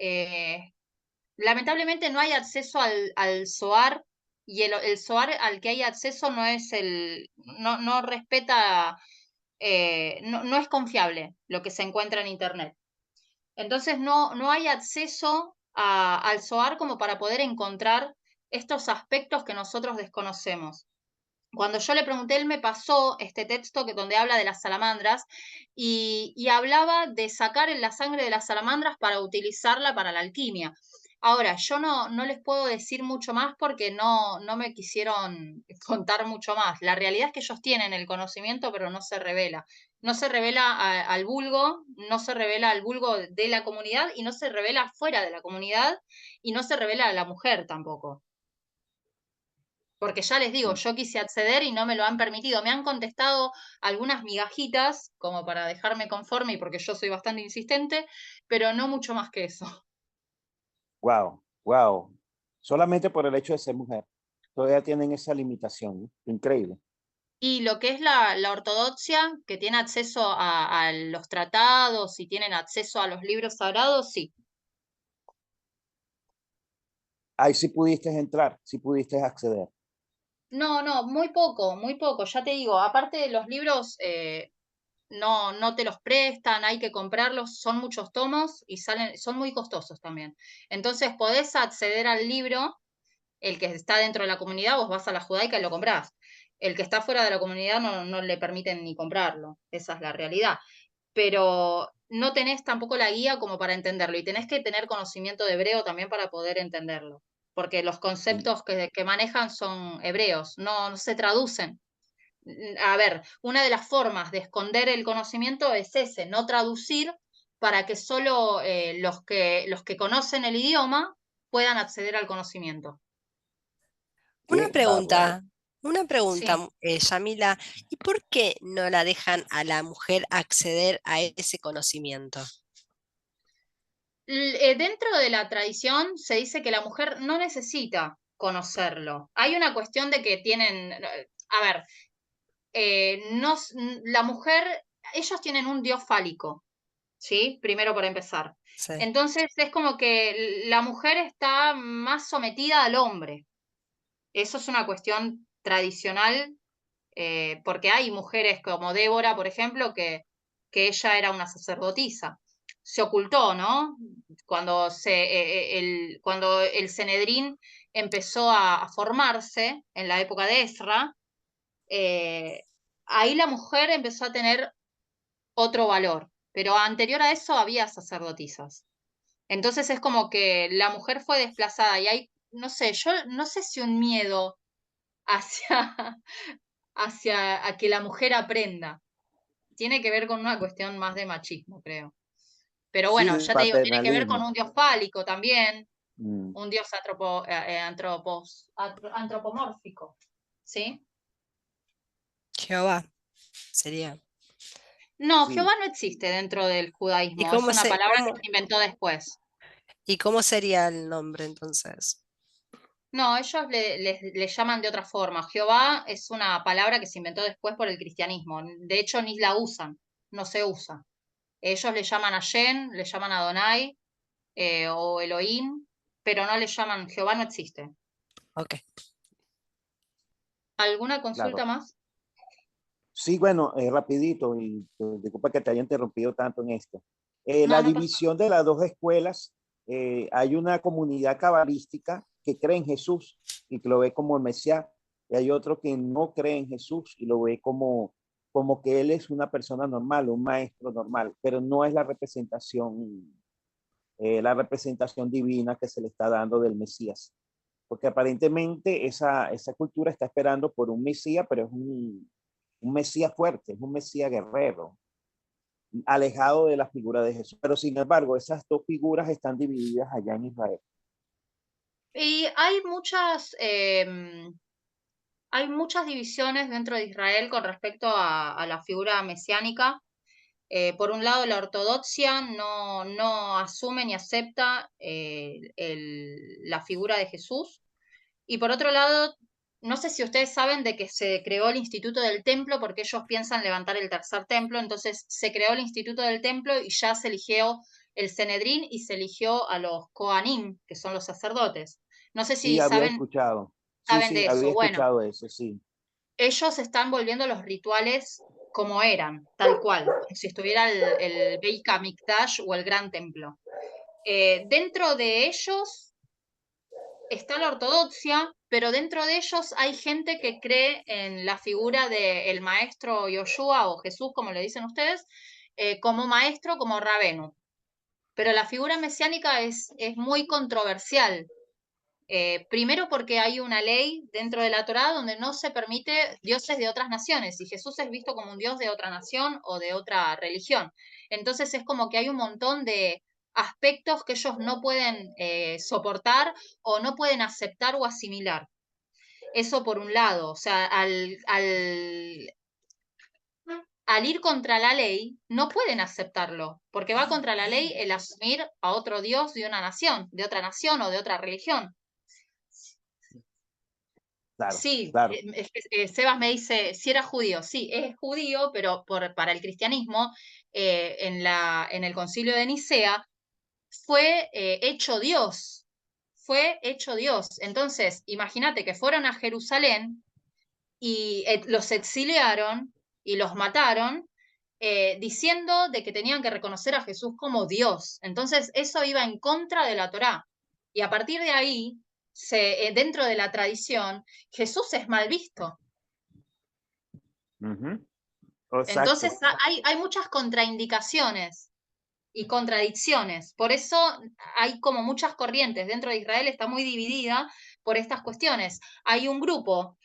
lamentablemente no hay acceso al Zohar, y el Zohar al que hay acceso no respeta, no es confiable lo que se encuentra en Internet. Entonces no hay acceso al Zohar como para poder encontrar estos aspectos que nosotros desconocemos. Cuando yo le pregunté, él me pasó este texto donde habla de las salamandras y hablaba de sacar la sangre de las salamandras para utilizarla para la alquimia. Ahora, yo no les puedo decir mucho más porque no me quisieron contar mucho más. La realidad es que ellos tienen el conocimiento, pero no se revela. No se revela al vulgo, no se revela al vulgo de la comunidad y no se revela fuera de la comunidad y no se revela a la mujer tampoco. Porque ya les digo, yo quise acceder y no me lo han permitido. Me han contestado algunas migajitas como para dejarme conforme y porque yo soy bastante insistente, pero no mucho más que eso. Wow, wow. Solamente por el hecho de ser mujer. Todavía tienen esa limitación, ¿no? Increíble. Y lo que es la ortodoxia, que tiene acceso a los tratados y tienen acceso a los libros sagrados, sí. Ahí sí pudiste entrar, sí pudiste acceder. No, no, muy poco, ya te digo. Aparte de los libros, no te los prestan, hay que comprarlos, son muchos tomos y son muy costosos también. Entonces podés acceder al libro, el que está dentro de la comunidad, vos vas a la judaica y lo comprás. El que está fuera de la comunidad no le permiten ni comprarlo, esa es la realidad. Pero no tenés tampoco la guía como para entenderlo y tenés que tener conocimiento de hebreo también para poder entenderlo, porque los conceptos que manejan son hebreos, no se traducen. A ver, una de las formas de esconder el conocimiento es ese, no traducir para que solo los que conocen el idioma puedan acceder al conocimiento. Una Qué bárbaro. pregunta, Sí. Yamila, ¿y por qué no la dejan a la mujer acceder a ese conocimiento? Dentro de la tradición se dice que la mujer no necesita conocerlo. Hay una cuestión de que tienen, a ver, la mujer, ellos tienen un dios fálico, ¿sí? Primero por empezar. Sí. Entonces es como que la mujer está más sometida al hombre. Eso es una cuestión tradicional, porque hay mujeres como Débora, por ejemplo, que ella era una sacerdotisa. Se ocultó, ¿no? Cuando el Sanedrín empezó a formarse en la época de Ezra, ahí la mujer empezó a tener otro valor, pero anterior a eso había sacerdotisas. Entonces es como que la mujer fue desplazada y hay, no sé, yo no sé si un miedo hacia, hacia a que la mujer aprenda. Tiene que ver con una cuestión más de machismo, creo. Pero bueno, Sí, ya te digo, tiene que ver con paternalismo. un dios fálico también, Mm. un dios antropomórfico, ¿sí? Jehová sería. No, Sí. Jehová no existe dentro del ¿Y judaísmo, es cómo una palabra que cómo, se inventó después. y cómo sería el nombre entonces? No, ellos le llaman de otra forma. Jehová es una palabra que se inventó después por el cristianismo. De hecho, ni la usan, no se usa. Ellos le llaman a Shen, le llaman a Adonai o Elohim, pero no le llaman, Jehová no existe. Ok. ¿Alguna consulta Claro. más? Sí, bueno, rapidito, y disculpa que te haya interrumpido tanto en esto. No, La no pasa. división de las dos escuelas, hay una comunidad cabalística que cree en Jesús y que lo ve como el Mesías, y hay otro que no cree en Jesús y lo ve como que él es una persona normal, un maestro normal, pero no es la representación divina que se le está dando del Mesías. Porque aparentemente esa cultura está esperando por un Mesías, pero es un Mesías fuerte, es un Mesías guerrero, alejado de la figura de Jesús. Pero sin embargo, esas dos figuras están divididas allá en Israel. Y hay muchas divisiones dentro de Israel con respecto a la figura mesiánica. Por un lado, la ortodoxia no asume ni acepta la figura de Jesús. Y por otro lado, no sé si ustedes saben de que se creó el Instituto del Templo porque ellos piensan levantar el tercer templo, entonces se creó el Instituto del Templo y ya se eligió el Sanedrín y se eligió a los Kohanim, que son los sacerdotes. No sé Sí, si había saben, escuchado. Sí, saben sí, de había eso. Bueno, escuchado eso, sí. ellos están volviendo los rituales como eran, tal cual, como si estuviera el Beit HaMikdash o el Gran Templo. Dentro de ellos está la ortodoxia, pero dentro de ellos hay gente que cree en la figura del maestro Yoshua o Jesús, como le dicen ustedes, como maestro, como rabenu. Pero la figura mesiánica es muy controversial, Primero porque hay una ley dentro de la Torá donde no se permite dioses de otras naciones y Jesús es visto como un dios de otra nación o de otra religión. Entonces es como que hay un montón de aspectos que ellos no pueden soportar o no pueden aceptar o asimilar. Eso por un lado, o sea, al ir contra la ley, no pueden aceptarlo, porque va contra la ley el asumir a otro dios de una nación, de otra nación o de otra religión. Claro, Sí, claro. Sebas me dice, si era judío, sí, es judío, pero para el cristianismo, en el concilio de Nicea, fue hecho Dios, fue hecho Dios. Entonces, imagínate que fueron a Jerusalén y los exiliaron y los mataron, diciendo de que tenían que reconocer a Jesús como Dios. Entonces, eso iba en contra de la Torá. Y a partir de ahí, dentro de la tradición, Jesús es mal visto. Exacto. Entonces, hay muchas contraindicaciones y contradicciones. Por eso hay como muchas corrientes. Dentro de Israel está muy dividida por estas cuestiones. Hay un grupo,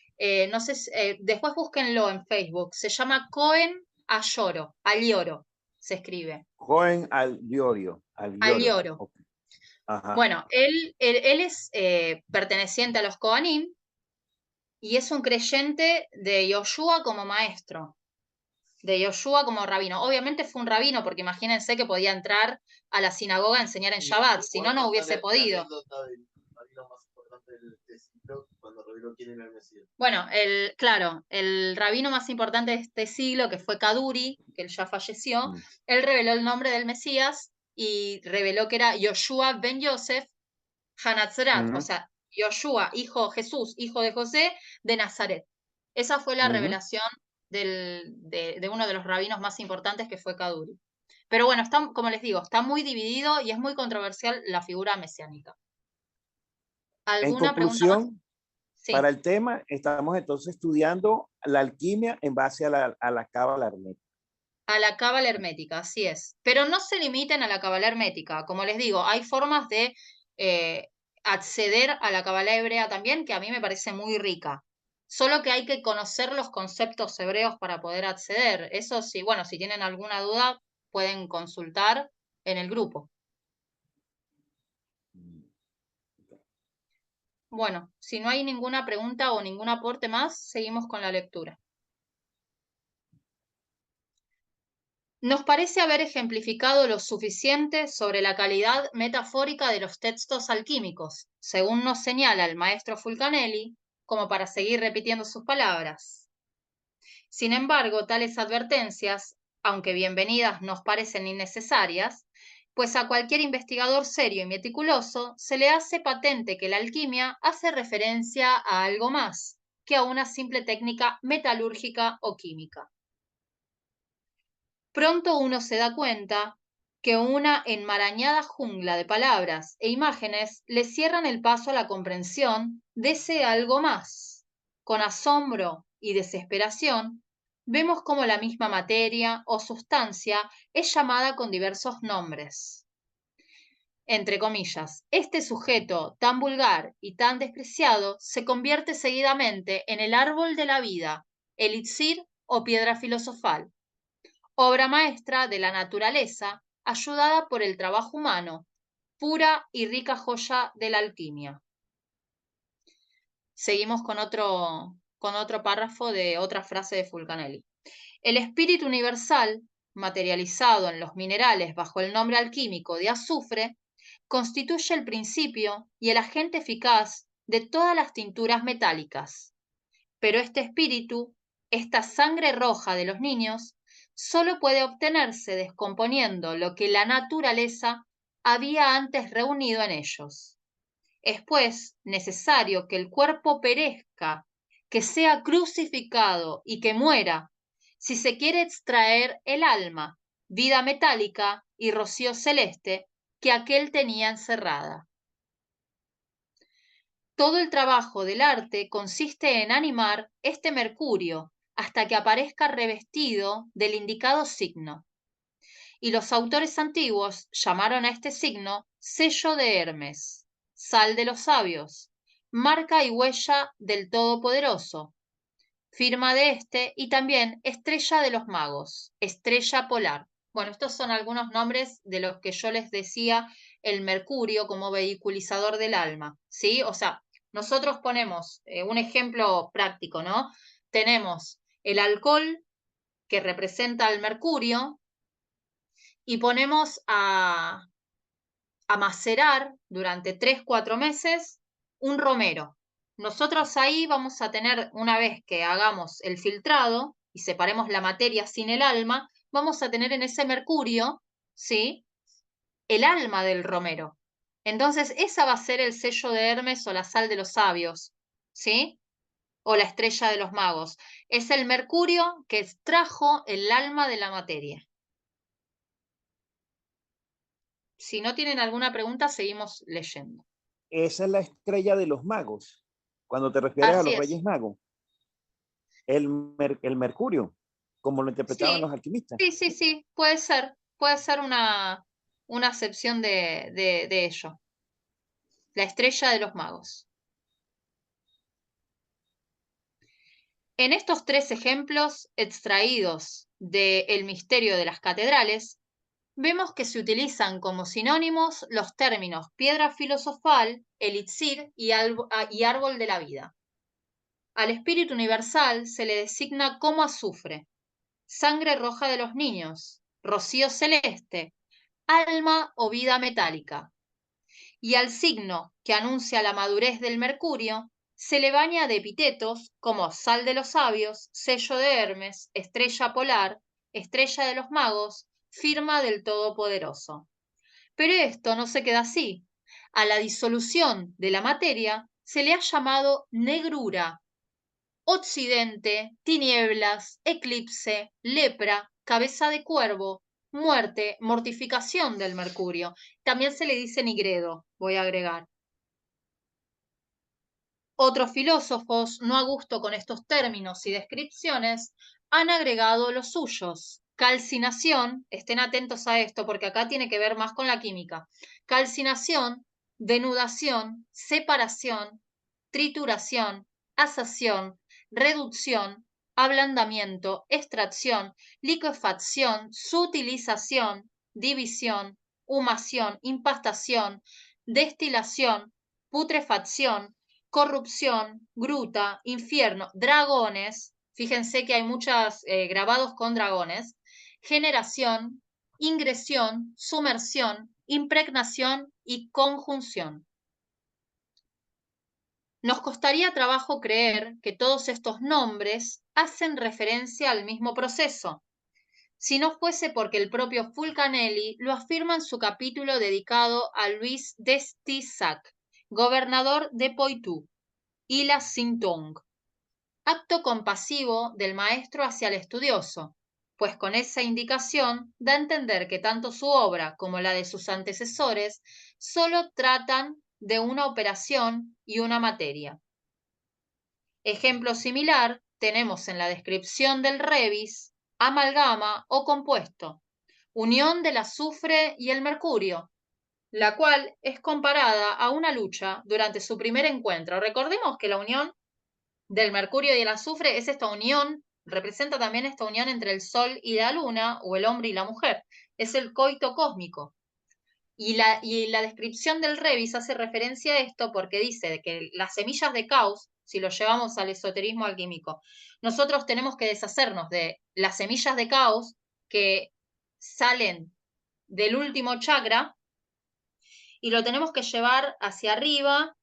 no sé, después búsquenlo en Facebook, se llama Cohen Alioro, se escribe. Cohen Alioro. Alioro. Okay. Ajá. Bueno, él es perteneciente a los Kohanim y es un creyente de Yoshua como maestro, de Yoshua como rabino. Obviamente fue un rabino, porque imagínense que podía entrar a la sinagoga a enseñar en Shabbat, si no, no hubiese podido. Bueno, claro, el rabino más importante de este siglo, que fue Kaduri, que él ya falleció, él reveló el nombre del Mesías y reveló que era Yoshua ben Yosef Hanatzrat, o sea, Yoshua, Jesús, hijo de José, de Nazaret. Esa fue la revelación de uno de los rabinos más importantes, que fue Kaduri. Pero bueno, como les digo, está muy dividido y es muy controversial la figura mesiánica. En ¿Alguna pregunta más? conclusión, Sí. para el tema, estamos entonces estudiando la alquimia en base a la cábala hermética. A la cábala hermética, así es. Pero no se limiten a la cábala hermética. Como les digo, hay formas de acceder a la cábala hebrea también, que a mí me parece muy rica. Solo que hay que conocer los conceptos hebreos para poder acceder. Eso sí, bueno, si tienen alguna duda, pueden consultar en el grupo. Bueno, si no hay ninguna pregunta o ningún aporte más, seguimos con la lectura. Nos parece haber ejemplificado lo suficiente sobre la calidad metafórica de los textos alquímicos, según nos señala el maestro Fulcanelli, como para seguir repitiendo sus palabras. Sin embargo, tales advertencias, aunque bienvenidas, nos parecen innecesarias, pues a cualquier investigador serio y meticuloso se le hace patente que la alquimia hace referencia a algo más que a una simple técnica metalúrgica o química. Pronto uno se da cuenta que una enmarañada jungla de palabras e imágenes le cierran el paso a la comprensión de ese algo más. Con asombro y desesperación, vemos cómo la misma materia o sustancia es llamada con diversos nombres. Entre comillas, este sujeto tan vulgar y tan despreciado se convierte seguidamente en el árbol de la vida, elixir o piedra filosofal, obra maestra de la naturaleza, ayudada por el trabajo humano, pura y rica joya de la alquimia. Seguimos con otro párrafo de otra frase de Fulcanelli. El espíritu universal, materializado en los minerales bajo el nombre alquímico de azufre, constituye el principio y el agente eficaz de todas las tinturas metálicas. Pero este espíritu, esta sangre roja de los niños, solo puede obtenerse descomponiendo lo que la naturaleza había antes reunido en ellos. Es pues necesario que el cuerpo perezca, que sea crucificado y que muera, si se quiere extraer el alma, vida metálica y rocío celeste que aquel tenía encerrada. Todo el trabajo del arte consiste en animar este mercurio hasta que aparezca revestido del indicado signo. Y los autores antiguos llamaron a este signo sello de Hermes, sal de los sabios, marca y huella del Todopoderoso, firma de este y también estrella de los magos, estrella polar. Bueno, estos son algunos nombres de los que yo les decía el mercurio como vehiculizador del alma, ¿sí? O sea, nosotros ponemos un ejemplo práctico, ¿no? Tenemos el alcohol que representa al mercurio y ponemos a macerar durante 3-4 meses un romero. Nosotros ahí vamos a tener, una vez que hagamos el filtrado y separemos la materia sin el alma, vamos a tener en ese mercurio, ¿sí?, el alma del romero. Entonces, esa va a ser el sello de Hermes o la sal de los sabios, ¿sí? O la estrella de los magos. Es el mercurio que extrajo el alma de la materia. Si no tienen alguna pregunta, seguimos leyendo. Esa es la estrella de los magos, cuando te refieres a Así los es. Reyes Magos. El mercurio, como lo interpretaban los Sí, alquimistas. sí, puede ser una acepción de ello. La estrella de los magos. En estos 3 ejemplos extraídos de El misterio de las catedrales, vemos que se utilizan como sinónimos los términos piedra filosofal, elixir y árbol de la vida. Al espíritu universal se le designa como azufre, sangre roja de los niños, rocío celeste, alma o vida metálica. Y al signo que anuncia la madurez del mercurio se le baña de epítetos como sal de los sabios, sello de Hermes, estrella polar, estrella de los magos, firma del Todopoderoso. Pero esto no se queda así. A la disolución de la materia se le ha llamado negrura, occidente, tinieblas, eclipse, lepra, cabeza de cuervo, muerte, mortificación del mercurio. También se le dice nigredo, voy a agregar. Otros filósofos, no a gusto con estos términos y descripciones, han agregado los suyos. Calcinación, estén atentos a esto porque acá tiene que ver más con la química. Calcinación, denudación, separación, trituración, asación, reducción, ablandamiento, extracción, liquefacción, sutilización, división, humación, impastación, destilación, putrefacción, corrupción, gruta, infierno, dragones, fíjense que hay muchos grabados con dragones, generación, ingresión, sumersión, impregnación y conjunción. Nos costaría trabajo creer que todos estos nombres hacen referencia al mismo proceso, si no fuese porque el propio Fulcanelli lo afirma en su capítulo dedicado a Luis d'Estissac, gobernador de Poitou, Ila Sintong, acto compasivo del maestro hacia el estudioso, pues con esa indicación da a entender que tanto su obra como la de sus antecesores solo tratan de una operación y una materia. Ejemplo similar tenemos en la descripción del revis, amalgama o compuesto, unión del azufre y el mercurio, la cual es comparada a una lucha durante su primer encuentro. Recordemos que la unión del mercurio y el azufre es esta unión, representa también esta unión entre el sol y la luna, o el hombre y la mujer. Es el coito cósmico. Y la descripción del Revis hace referencia a esto porque dice que las semillas de caos, si lo llevamos al esoterismo alquímico, nosotros tenemos que deshacernos de las semillas de caos que salen del último chakra y lo tenemos que llevar hacia arriba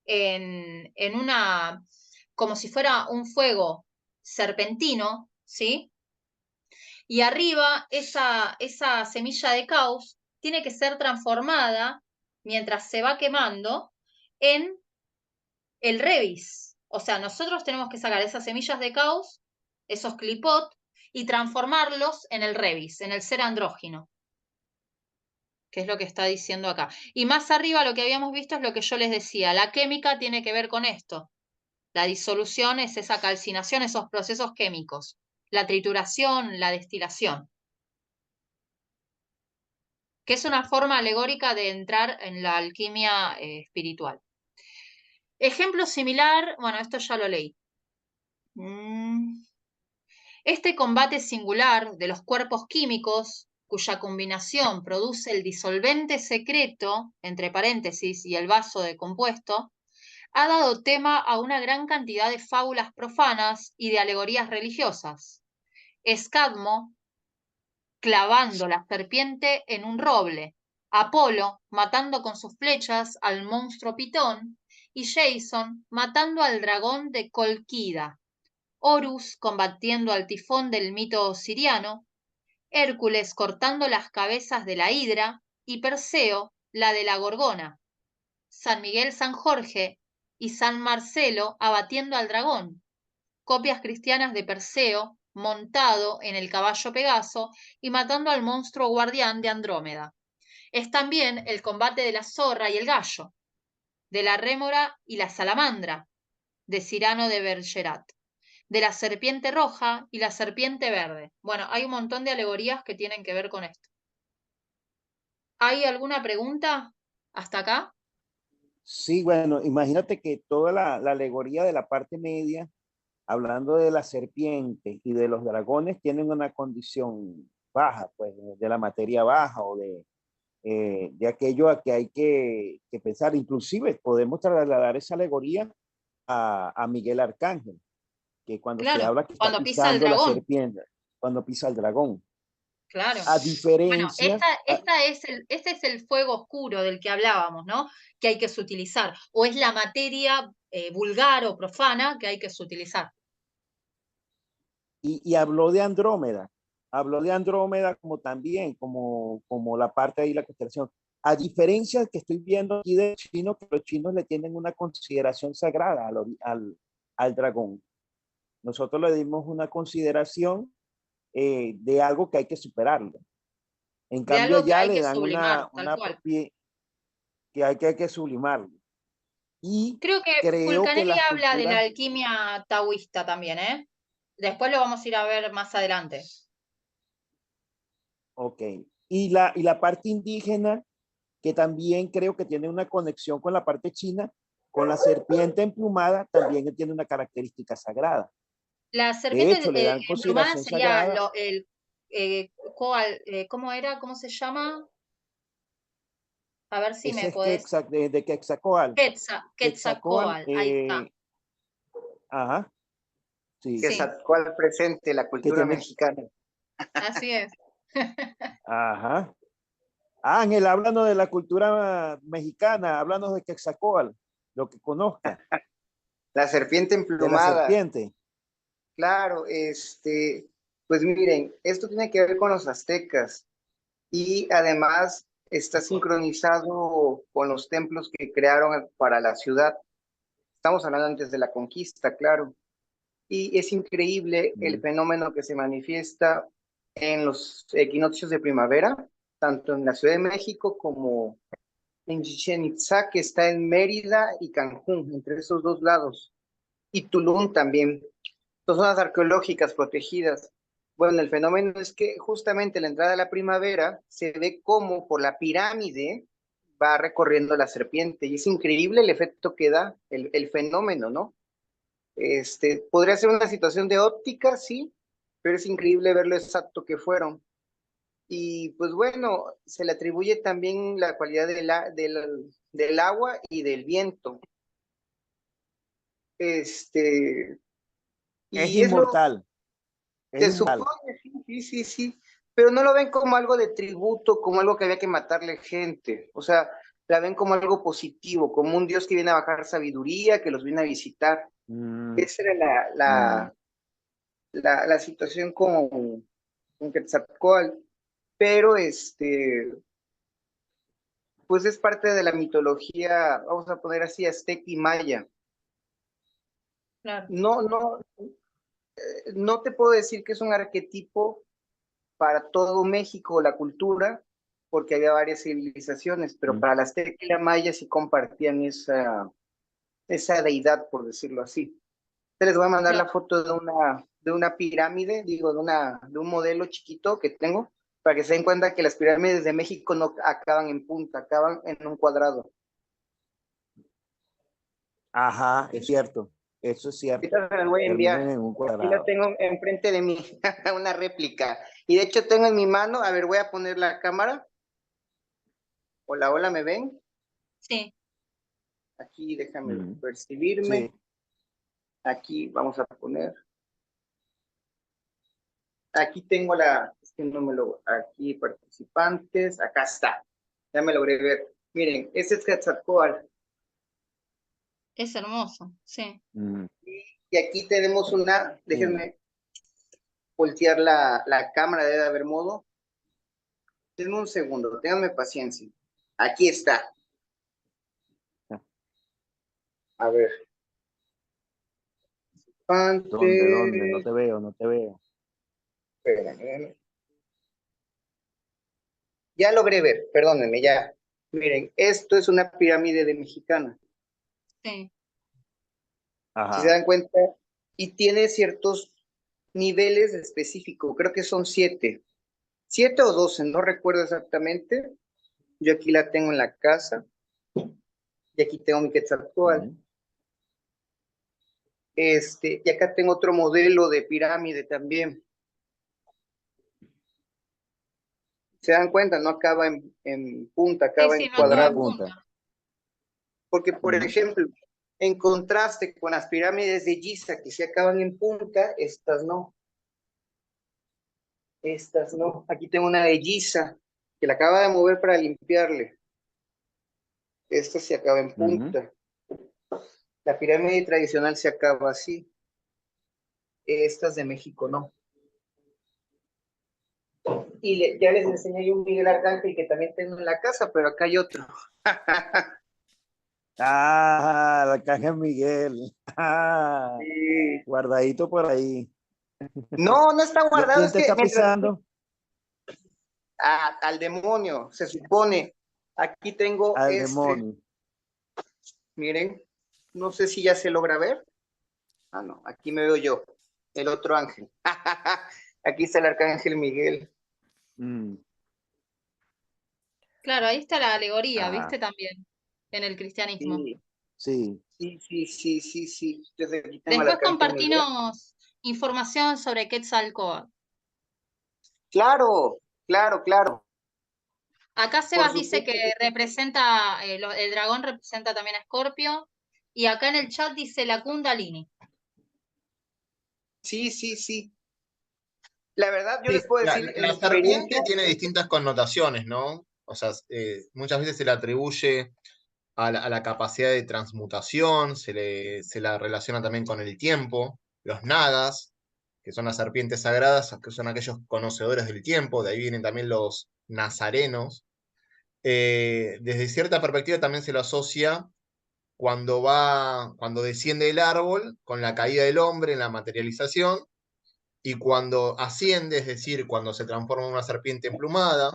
en una, como si fuera un fuego serpentino, ¿sí? Y arriba esa semilla de caos tiene que ser transformada mientras se va quemando en el revis. O sea, nosotros tenemos que sacar esas semillas de caos, esos clipot, y transformarlos en el revis, en el ser andrógino, que es lo que está diciendo acá. Y más arriba lo que habíamos visto es lo que yo les decía, la química tiene que ver con esto. La disolución es esa calcinación, esos procesos químicos. La trituración, la destilación. que es una forma alegórica de entrar en la alquimia espiritual. Ejemplo similar, bueno, esto ya lo leí. Este combate singular de los cuerpos químicos, cuya combinación produce el disolvente secreto, entre paréntesis, y el vaso de compuesto, ha dado tema a una gran cantidad de fábulas profanas y de alegorías religiosas. Escadmo clavando la serpiente en un roble, Apolo matando con sus flechas al monstruo Pitón y Jason matando al dragón de Colquida, Horus combatiendo al tifón del mito siriano, Hércules cortando las cabezas de la hidra y Perseo la de la gorgona, San Miguel San Jorge y San Marcelo abatiendo al dragón, copias cristianas de Perseo montado en el caballo Pegaso y matando al monstruo guardián de Andrómeda. Es también el combate de la zorra y el gallo, de la rémora y la salamandra, de Cyrano de Bergerac, de la serpiente roja y la serpiente verde. Bueno, hay un montón de alegorías que tienen que ver con esto. ¿Hay alguna pregunta hasta acá? Sí, bueno, imagínate que toda la alegoría de la parte media, hablando de la serpiente y de los dragones, tienen una condición baja, pues, de la materia baja o de aquello a que hay que pensar. Inclusive podemos trasladar esa alegoría a Miguel Arcángel, que cuando se Claro, habla que está cuando pisa el pisando la dragón. serpiente, cuando pisa el dragón. Claro. A Bueno, diferencia, este es el fuego oscuro del que hablábamos, ¿no? Que hay que sutilizar. O es la materia vulgar o profana que hay que sutilizar. y habló de Andrómeda como también, como la parte ahí, la constelación. A diferencia que estoy viendo aquí de chino, que los chinos le tienen una consideración sagrada al dragón. Nosotros le dimos una consideración de algo que hay que superarlo. En De cambio, algo que allá hay le que dan sublimar, tal cual. que hay que sublimarlo. Y Creo que creo que Fulcanelli las habla de la culturas, alquimia taoísta también, ¿eh? Después lo vamos a ir a ver más adelante. ok, y la parte indígena, que también creo que tiene una conexión con la parte china, con la serpiente emplumada, también tiene una característica sagrada. La De serpiente hecho, le dan emplumada consideración sería sagrada. ¿cómo era? ¿Cómo se llama? A ver si Ese me es podés. de Quetzalcóatl. Quetzalcóatl, Quetzalcóatl, ahí está. ajá, sí, Sí, Quetzalcóatl presente, la que cultura tiene, mexicana. así es. ajá. Ángel, háblanos de la cultura mexicana, háblanos de Quetzalcóatl, lo que conozca, La serpiente de la emplumada. serpiente. Claro, pues miren, esto tiene que ver con los aztecas y además está sincronizado con los templos que crearon para la ciudad. Estamos hablando antes de la conquista, claro. Y es increíble el fenómeno que se manifiesta en los equinoccios de primavera, tanto en la Ciudad de México como en Chichén Itzá, que está en Mérida y Cancún, entre esos dos lados, y Tulum también. Son zonas arqueológicas protegidas. Bueno, el fenómeno es que justamente a la entrada de la primavera se ve cómo por la pirámide va recorriendo la serpiente, y es increíble el efecto que da, el fenómeno, ¿no? Podría ser una situación de óptica, sí, pero es increíble ver lo exacto que fueron. Y pues bueno, se le atribuye también la cualidad del agua y del viento. Es Y es lo inmortal, es se inmortal. supone, sí, sí, sí, sí, pero no lo ven como algo de tributo, como algo que había que matarle gente. O sea, la ven como algo positivo, como un Dios que viene a bajar sabiduría, que los viene a visitar. Mm, Esa era mm. la situación con Quetzalcóatl. Pero pues es parte de la mitología, vamos a poner así, azteca y maya. Claro. No, no, no te puedo decir que es un arquetipo para todo México, la cultura, porque había varias civilizaciones, pero para la azteca y la maya sí compartían esa deidad, por decirlo así. Les voy a mandar Claro. la foto de una pirámide, digo, de un modelo chiquito que tengo, para que se den cuenta que las pirámides de México no acaban en punta, acaban en un cuadrado. Ajá, es cierto. Eso es cierto. Ahorita se las voy a Terminan enviar. en un Aquí la cuadrado. tengo enfrente de mí, una réplica. Y de hecho tengo en mi mano, a ver, voy a poner la cámara. Hola, hola, ¿me ven? Sí. Aquí déjame Ujú. percibirme. Sí. Aquí vamos a poner. Aquí tengo es que no me lo, aquí participantes, acá está. Ya me logré ver. Miren, ese es Quetzalcóatl. Es hermoso, sí. Mm, Y aquí tenemos una, déjenme voltear la cámara, debe haber modo. Denme un segundo, ténganme paciencia. Aquí está. A ver. ¿Dónde? No te veo, no te veo. Espérame. Ya logré ver, perdónenme, ya. Miren, esto es una pirámide de mexicana. Sí. Si se Ajá. dan cuenta, y tiene ciertos niveles específicos, creo que son 7. 7 o 12, no recuerdo exactamente. Yo aquí la tengo en la casa. Y aquí tengo mi Quetzalcóatl. Ujú. Y acá tengo otro modelo de pirámide también. Se dan cuenta, no acaba en punta, Sí, acaba sí, en no acaba en cuadrado. punta. Porque, por Ujú. ejemplo, en contraste con las pirámides de Giza, que se acaban en punta, estas no. Estas no. Aquí tengo una de Giza, que la acaba de mover para limpiarle. Esta se acaba en Ujú. punta. La pirámide tradicional se acaba así. Estas de México no. Y ya les enseñé yo un Miguel Arcángel que también tengo en la casa, pero acá hay otro. Ah, la caja Miguel. Ah, Sí. guardadito por ahí. No, no está ¿Y a guardado, quién es te que está mientras pisando? al demonio, se supone. Aquí tengo Al demonio. miren, no sé si ya se logra ver. Ah, no, aquí me veo yo, el otro ángel. Aquí está el arcángel Miguel. Mm, Claro, ahí está la alegoría, ajá. ¿viste? También, en el cristianismo. Sí, Sí. sí. Entonces aquí tengo al Después arcángel Miguel. compartimos información sobre Quetzalcóatl. Claro, claro. Acá Por Sebas dice que supuesto que representa, el dragón representa también a Escorpio, y acá en el chat dice la Kundalini. sí. La verdad, yo Sí, les puedo la, decir en mi la experiencia. serpiente tiene distintas connotaciones, ¿no? O sea, muchas veces se le atribuye a la capacidad de transmutación, se la relaciona también con el tiempo, los nagas, que son las serpientes sagradas, que son aquellos conocedores del tiempo, de ahí vienen también los nazarenos. Desde cierta perspectiva también se lo asocia cuando desciende el árbol, con la caída del hombre en la materialización, y cuando asciende, es decir, cuando se transforma en una serpiente emplumada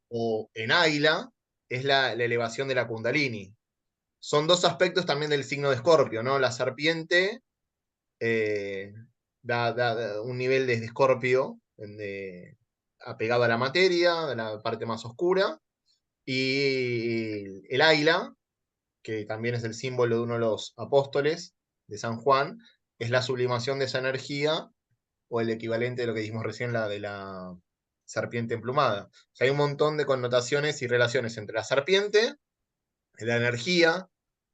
o en águila, es la elevación de la Kundalini. Son dos aspectos también del signo de Escorpio, ¿no? La serpiente eh, da un nivel desde Escorpio, apegado a la materia, a la parte más oscura, y el águila, que también es el símbolo de uno de los apóstoles de San Juan, es la sublimación de esa energía o el equivalente de lo que dijimos recién, la de la serpiente emplumada. O sea, hay un montón de connotaciones y relaciones entre la serpiente, la energía,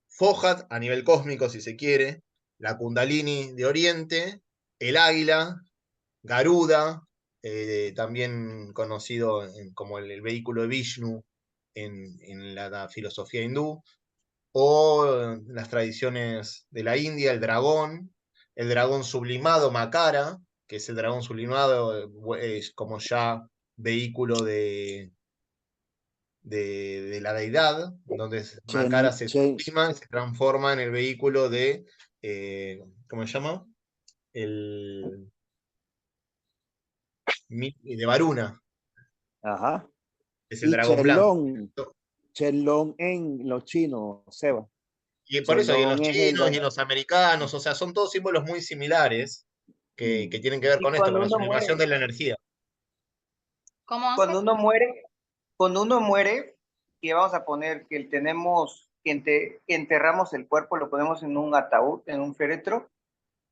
Fohat a nivel cósmico, si se quiere, la Kundalini de Oriente, el águila, Garuda, también conocido como el vehículo de Vishnu en la filosofía hindú, o las tradiciones de la India, el dragón sublimado, Makara, que es el dragón sublimado, es como ya vehículo de la deidad, donde Makara se sublima y se transforma en el vehículo ¿cómo se llama? De Varuna, Ajá. es el Y dragón blanco. Chelón en los chinos, Seba. Y por eso, y en los Chelón es el... chinos y en los americanos, o sea, son todos símbolos muy similares que tienen que ver Y con esto, cuando con la uno sublimación muere, de la energía. ¿Cómo hace? Cuando uno muere, y vamos a poner que tenemos, que enterramos el cuerpo, lo ponemos en un ataúd, en un féretro,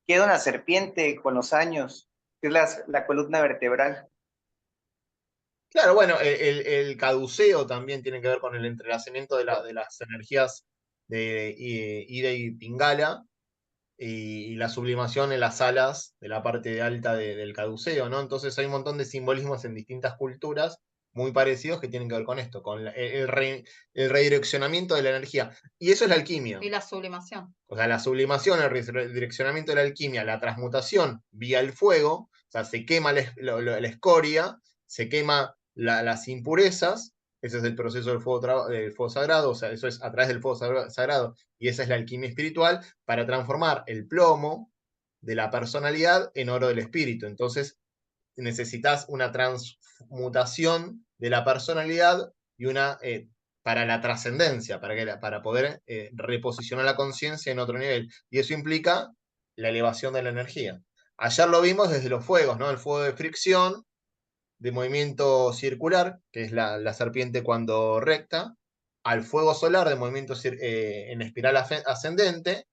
queda una serpiente con los años, que es la columna vertebral. Claro, bueno, el caduceo también tiene que ver con el entrelazamiento de las energías de Ida y Pingala y la sublimación en las alas de la parte alta del caduceo, ¿no? Entonces hay un montón de simbolismos en distintas culturas muy parecidos que tienen que ver con esto, con el redireccionamiento de la energía. Y eso es la alquimia. Y la sublimación. O sea, la sublimación, el redireccionamiento de la alquimia, la transmutación vía el fuego, o sea, se quema la escoria, se quema las impurezas, ese es el proceso del fuego sagrado, o sea, eso es a través del fuego sagrado, y esa es la alquimia espiritual, para transformar el plomo de la personalidad en oro del espíritu. Entonces, necesitas una transmutación de la personalidad y una para la trascendencia, para poder reposicionar la conciencia en otro nivel. Y eso implica la elevación de la energía. Ayer lo vimos desde los fuegos, ¿no? El fuego de fricción, de movimiento circular, que es la serpiente cuando recta, al fuego solar de movimiento en espiral ascendente,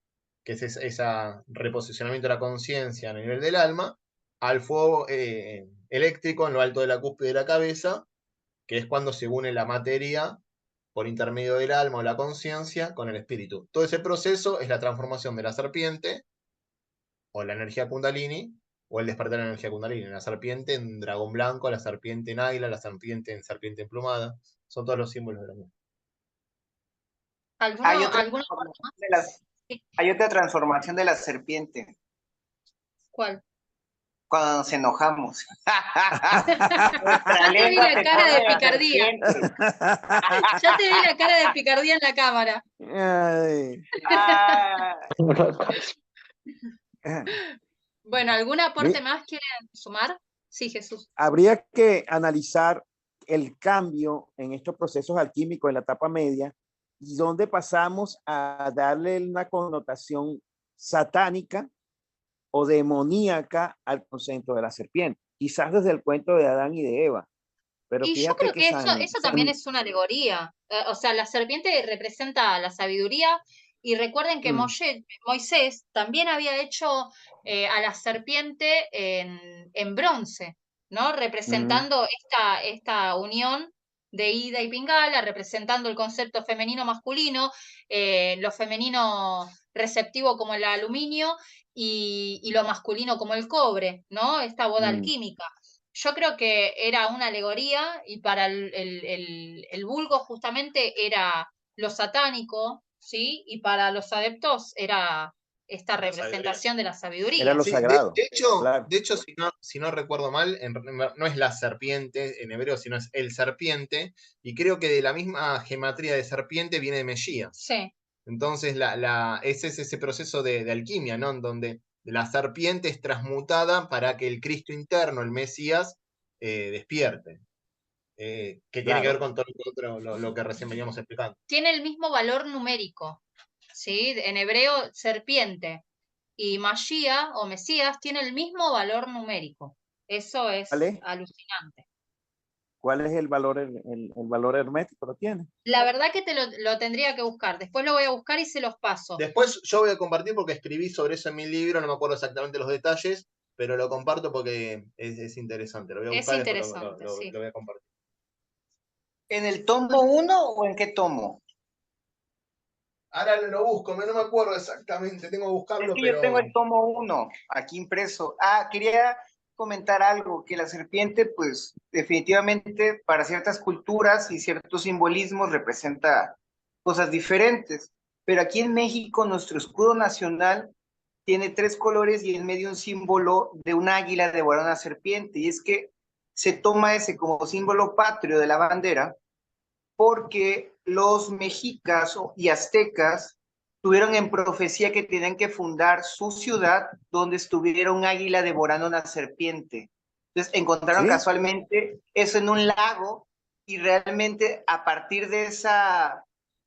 que es ese reposicionamiento de la conciencia a nivel del alma, al fuego eléctrico en lo alto de la cúspide de la cabeza, que es cuando se une la materia por intermedio del alma o la conciencia con el espíritu. Todo ese proceso es la transformación de la serpiente o la energía kundalini o el despertar de la energía kundalini. La serpiente en dragón blanco, la serpiente en águila, la serpiente en serpiente emplumada. Son todos los símbolos de la misma. Hay otra transformación de la serpiente. ¿Cuál? Cuando nos enojamos. Ya te vi la cara de picardía. Ya te vi la cara de picardía en la cámara. Bueno, ¿algún aporte más quieren sumar? Sí, Jesús. Habría que analizar el cambio en estos procesos alquímicos en la etapa media y dónde pasamos a darle una connotación satánica o demoníaca al concepto de la serpiente, quizás desde el cuento de Adán y de Eva. Pero y yo creo que eso también es una alegoría. O sea, la serpiente representa la sabiduría y recuerden que Moisés también había hecho a la serpiente en bronce, ¿no? Representando esta unión de Ida y Pingala, representando el concepto femenino-masculino, lo femenino receptivo como el aluminio y lo masculino como el cobre, ¿no? Esta boda alquímica. Yo creo que era una alegoría y para el vulgo justamente era lo satánico, ¿sí? Y para los adeptos era esta representación de la sabiduría. Era lo sagrado. De hecho, si no recuerdo mal, no es la serpiente en hebreo, sino es el serpiente, y creo que de la misma gematría de serpiente viene de Mesías. Sí. Entonces, ese es ese proceso de alquimia, ¿no? En donde la serpiente es transmutada para que el Cristo interno, el Mesías, despierte. Que tiene que ver con todo lo que recién veníamos explicando. Tiene el mismo valor numérico, ¿sí? En hebreo, serpiente. Y Mashiach o Mesías tiene el mismo valor numérico. Eso es alucinante. ¿Cuál es el valor, el valor hermético? ¿Lo tiene? La verdad que lo tendría que buscar. Después lo voy a buscar y se los paso. Después yo voy a compartir porque escribí sobre eso en mi libro, no me acuerdo exactamente los detalles, pero lo comparto porque es interesante. Lo voy a buscar y lo voy a compartir. ¿En el tomo 1 o en qué tomo? Ahora lo busco, no me acuerdo exactamente, tengo que buscarlo. Es que yo tengo el tomo 1 aquí impreso. Quería comentar algo, que la serpiente, pues definitivamente para ciertas culturas y ciertos simbolismos representa cosas diferentes, pero aquí en México nuestro escudo nacional tiene 3 colores y en medio un símbolo de un águila devorando a una serpiente, y es que se toma ese como símbolo patrio de la bandera porque los mexicas y aztecas tuvieron en profecía que tenían que fundar su ciudad donde estuviera un águila devorando una serpiente. Entonces encontraron casualmente eso en un lago y realmente a partir de esa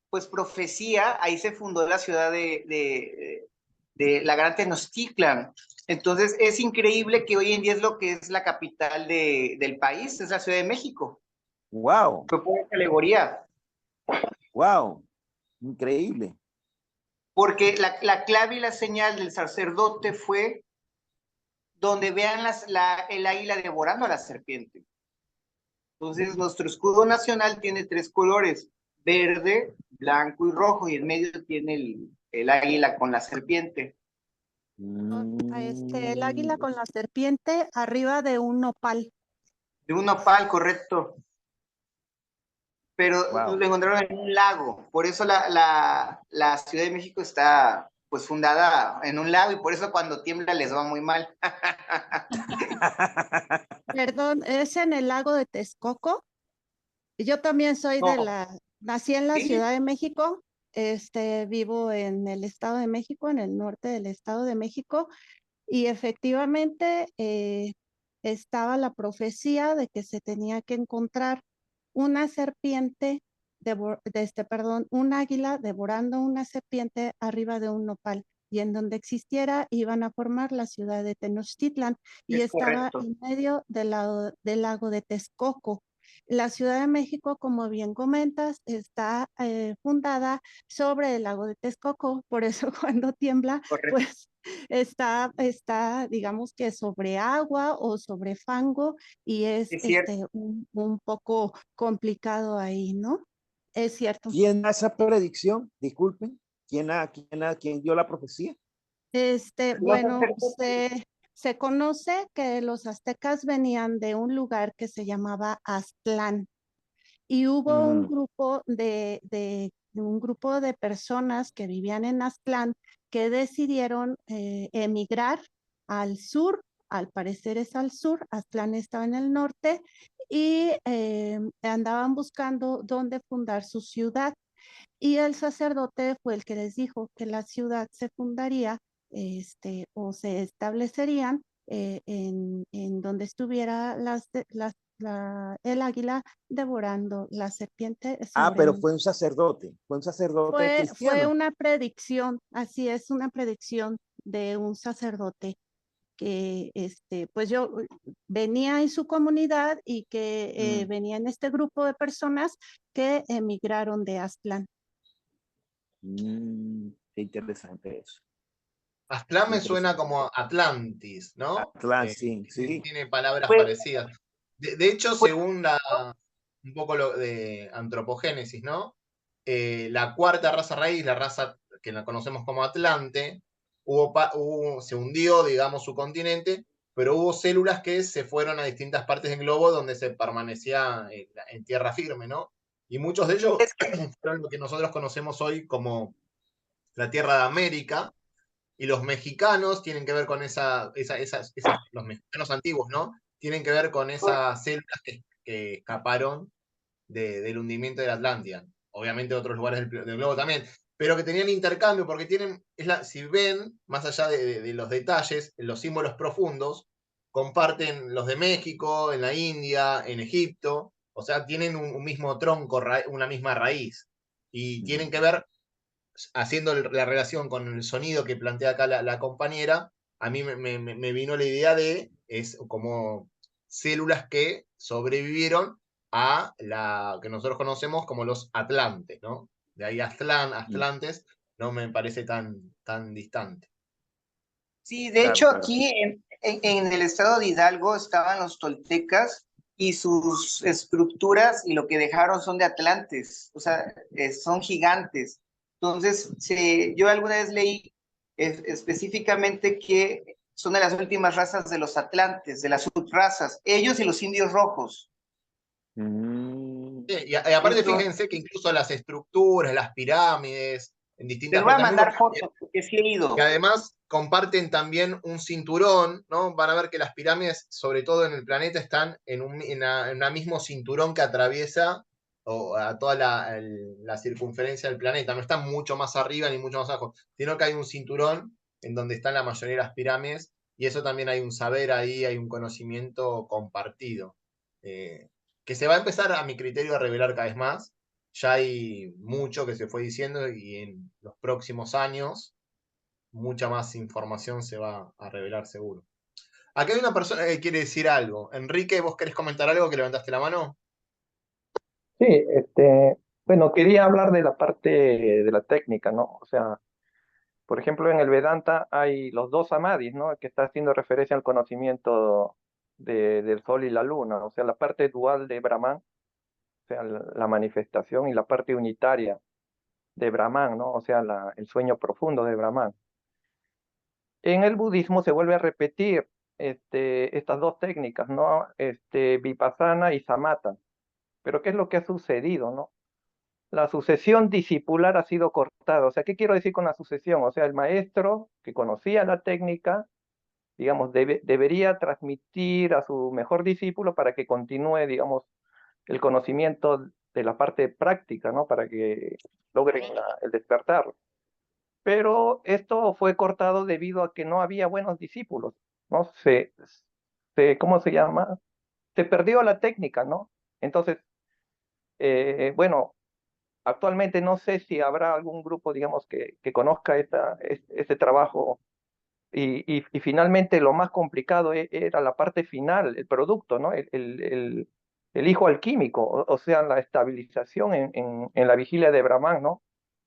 pues profecía ahí se fundó la ciudad de de la Gran Tenochtitlan. Entonces es increíble que hoy en día es lo que es la capital del país, es la Ciudad de México. Wow, Fue por esa alegoría. wow, increíble. Porque la clave y la señal del sacerdote fue donde vean el águila devorando a la serpiente. Entonces, nuestro escudo nacional tiene 3 colores: verde, blanco y rojo, y en medio tiene el águila con la serpiente. El águila con la serpiente arriba de un nopal. De un nopal, correcto. Pero Wow. lo encontraron en un lago. Por eso la Ciudad de México está pues fundada en un lago, y por eso cuando tiembla les va muy mal. Perdón, ¿es en el lago de Texcoco? Yo también soy No. nací en la Sí. Ciudad de México, vivo en el Estado de México, en el norte del Estado de México, y efectivamente estaba la profecía de que se tenía que encontrar una serpiente, un águila devorando una serpiente arriba de un nopal, y en donde existiera iban a formar la ciudad de Tenochtitlan, y Es estaba correcto. en medio del lago de Texcoco. La Ciudad de México, como bien comentas, está fundada sobre el lago de Texcoco, por eso cuando tiembla, Correcto. pues está, digamos que sobre agua o sobre fango, y es cierto. un poco complicado ahí, ¿no? Es cierto. ¿Quién da esa predicción? Disculpen. ¿Quién dio la profecía? Bueno, se conoce que los aztecas venían de un lugar que se llamaba Aztlán, y hubo un grupo de personas que vivían en Aztlán que decidieron emigrar al sur. Al parecer es al sur, Aztlán estaba en el norte, y andaban buscando dónde fundar su ciudad. Y el sacerdote fue el que les dijo que la ciudad se fundaría, o se establecerían en donde estuviera el águila devorando la serpiente Pero fue un sacerdote Fue cristiano. una predicción, así es, una predicción de un sacerdote que pues yo venía en su comunidad, y que venía en este grupo de personas que emigraron de Aztlán. Qué interesante eso. Aztlán me suena como Atlantis, ¿no? Aztlán, sí. Tiene palabras Pues- parecidas. De hecho, según un poco lo de antropogénesis, ¿no? La cuarta raza raíz, la raza que la conocemos como Atlante, se hundió, digamos, su continente, pero hubo células que se fueron a distintas partes del globo donde se permanecía en tierra firme, ¿no? Y muchos de ellos fueron lo que nosotros conocemos hoy como la Tierra de América, y los mexicanos tienen que ver con los mexicanos antiguos, ¿no? Tienen que ver con esas células que escaparon del hundimiento de la Atlántida. Obviamente otros lugares del globo también, pero que tenían intercambio porque tienen, si ven, más allá de los detalles, los símbolos profundos, comparten los de México, en la India, en Egipto, o sea, tienen un mismo tronco, una misma raíz, y tienen que ver, haciendo la relación con el sonido que plantea acá la compañera, a mí me vino la idea es como células que sobrevivieron a la que nosotros conocemos como los atlantes, ¿no? De ahí Atlantes, no me parece tan distante. Sí, de hecho aquí en el estado de Hidalgo estaban los toltecas, y sus estructuras y lo que dejaron son de atlantes, o sea, son gigantes. Entonces, yo alguna vez leí específicamente que son de las últimas razas de los atlantes, de las subrazas, ellos y los indios rojos. Sí, y aparte, fíjense que incluso las estructuras, las pirámides, en distintas Les voy a partes, mandar fotos, porque sí he ido. que además comparten también un cinturón, ¿no? Van a ver que las pirámides, sobre todo en el planeta, están en un mismo cinturón que atraviesa a toda la circunferencia del planeta. No están mucho más arriba ni mucho más abajo, sino que hay un cinturón en donde están la mayoría de las pirámides, y eso también hay un saber ahí, hay un conocimiento compartido, que se va a empezar, a mi criterio, a revelar cada vez más. Ya hay mucho que se fue diciendo, y en los próximos años mucha más información se va a revelar seguro. Acá hay una persona que quiere decir algo. Enrique, ¿vos querés comentar algo que levantaste la mano? Sí, bueno, quería hablar de la parte de la técnica, ¿no? O sea, por ejemplo, en el Vedanta hay los dos samadhis, ¿no? Que está haciendo referencia al conocimiento del sol y la luna, o sea, la parte dual de Brahman, o sea, la manifestación, y la parte unitaria de Brahman, ¿no? O sea, el sueño profundo de Brahman. En el budismo se vuelve a repetir estas dos técnicas, ¿no? Vipassana y Samatha. Pero ¿qué es lo que ha sucedido, no? La sucesión discipular ha sido cortada. O sea, ¿qué quiero decir con la sucesión? O sea, el maestro que conocía la técnica, digamos, debería transmitir a su mejor discípulo para que continúe, digamos, el conocimiento de la parte práctica, ¿no? Para que logren el despertar. Pero esto fue cortado debido a que no había buenos discípulos, ¿no? ¿Cómo se llama? Se perdió la técnica, ¿no? Entonces, bueno, actualmente no sé si habrá algún grupo, digamos, que conozca este trabajo y finalmente lo más complicado era la parte final, el producto, ¿no? El hijo alquímico, o sea, la estabilización en la vigilia de Brahman, ¿no?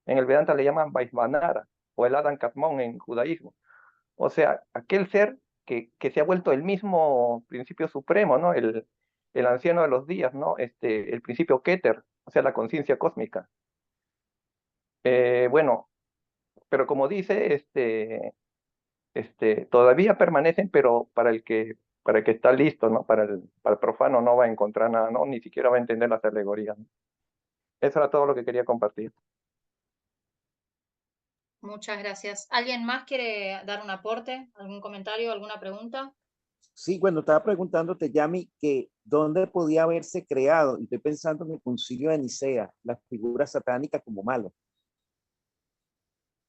En el Vedanta le llaman Vaisvanara o el Adam Kadmon en judaísmo. O sea, aquel ser que se ha vuelto el mismo principio supremo, ¿no? El anciano de los días, ¿no? El principio Keter, o sea, la conciencia cósmica. Bueno, pero como dice, todavía permanecen, pero para el que está listo, ¿no? Para el profano no va a encontrar nada, ¿no? Ni siquiera va a entender las alegorías, ¿no? Eso era todo lo que quería compartir. Muchas gracias. ¿Alguien más quiere dar un aporte? ¿Algún comentario? ¿Alguna pregunta? Sí, cuando estaba preguntándote, Yami, que dónde podía haberse creado, y estoy pensando en el Concilio de Nicea, la figura satánica como malo.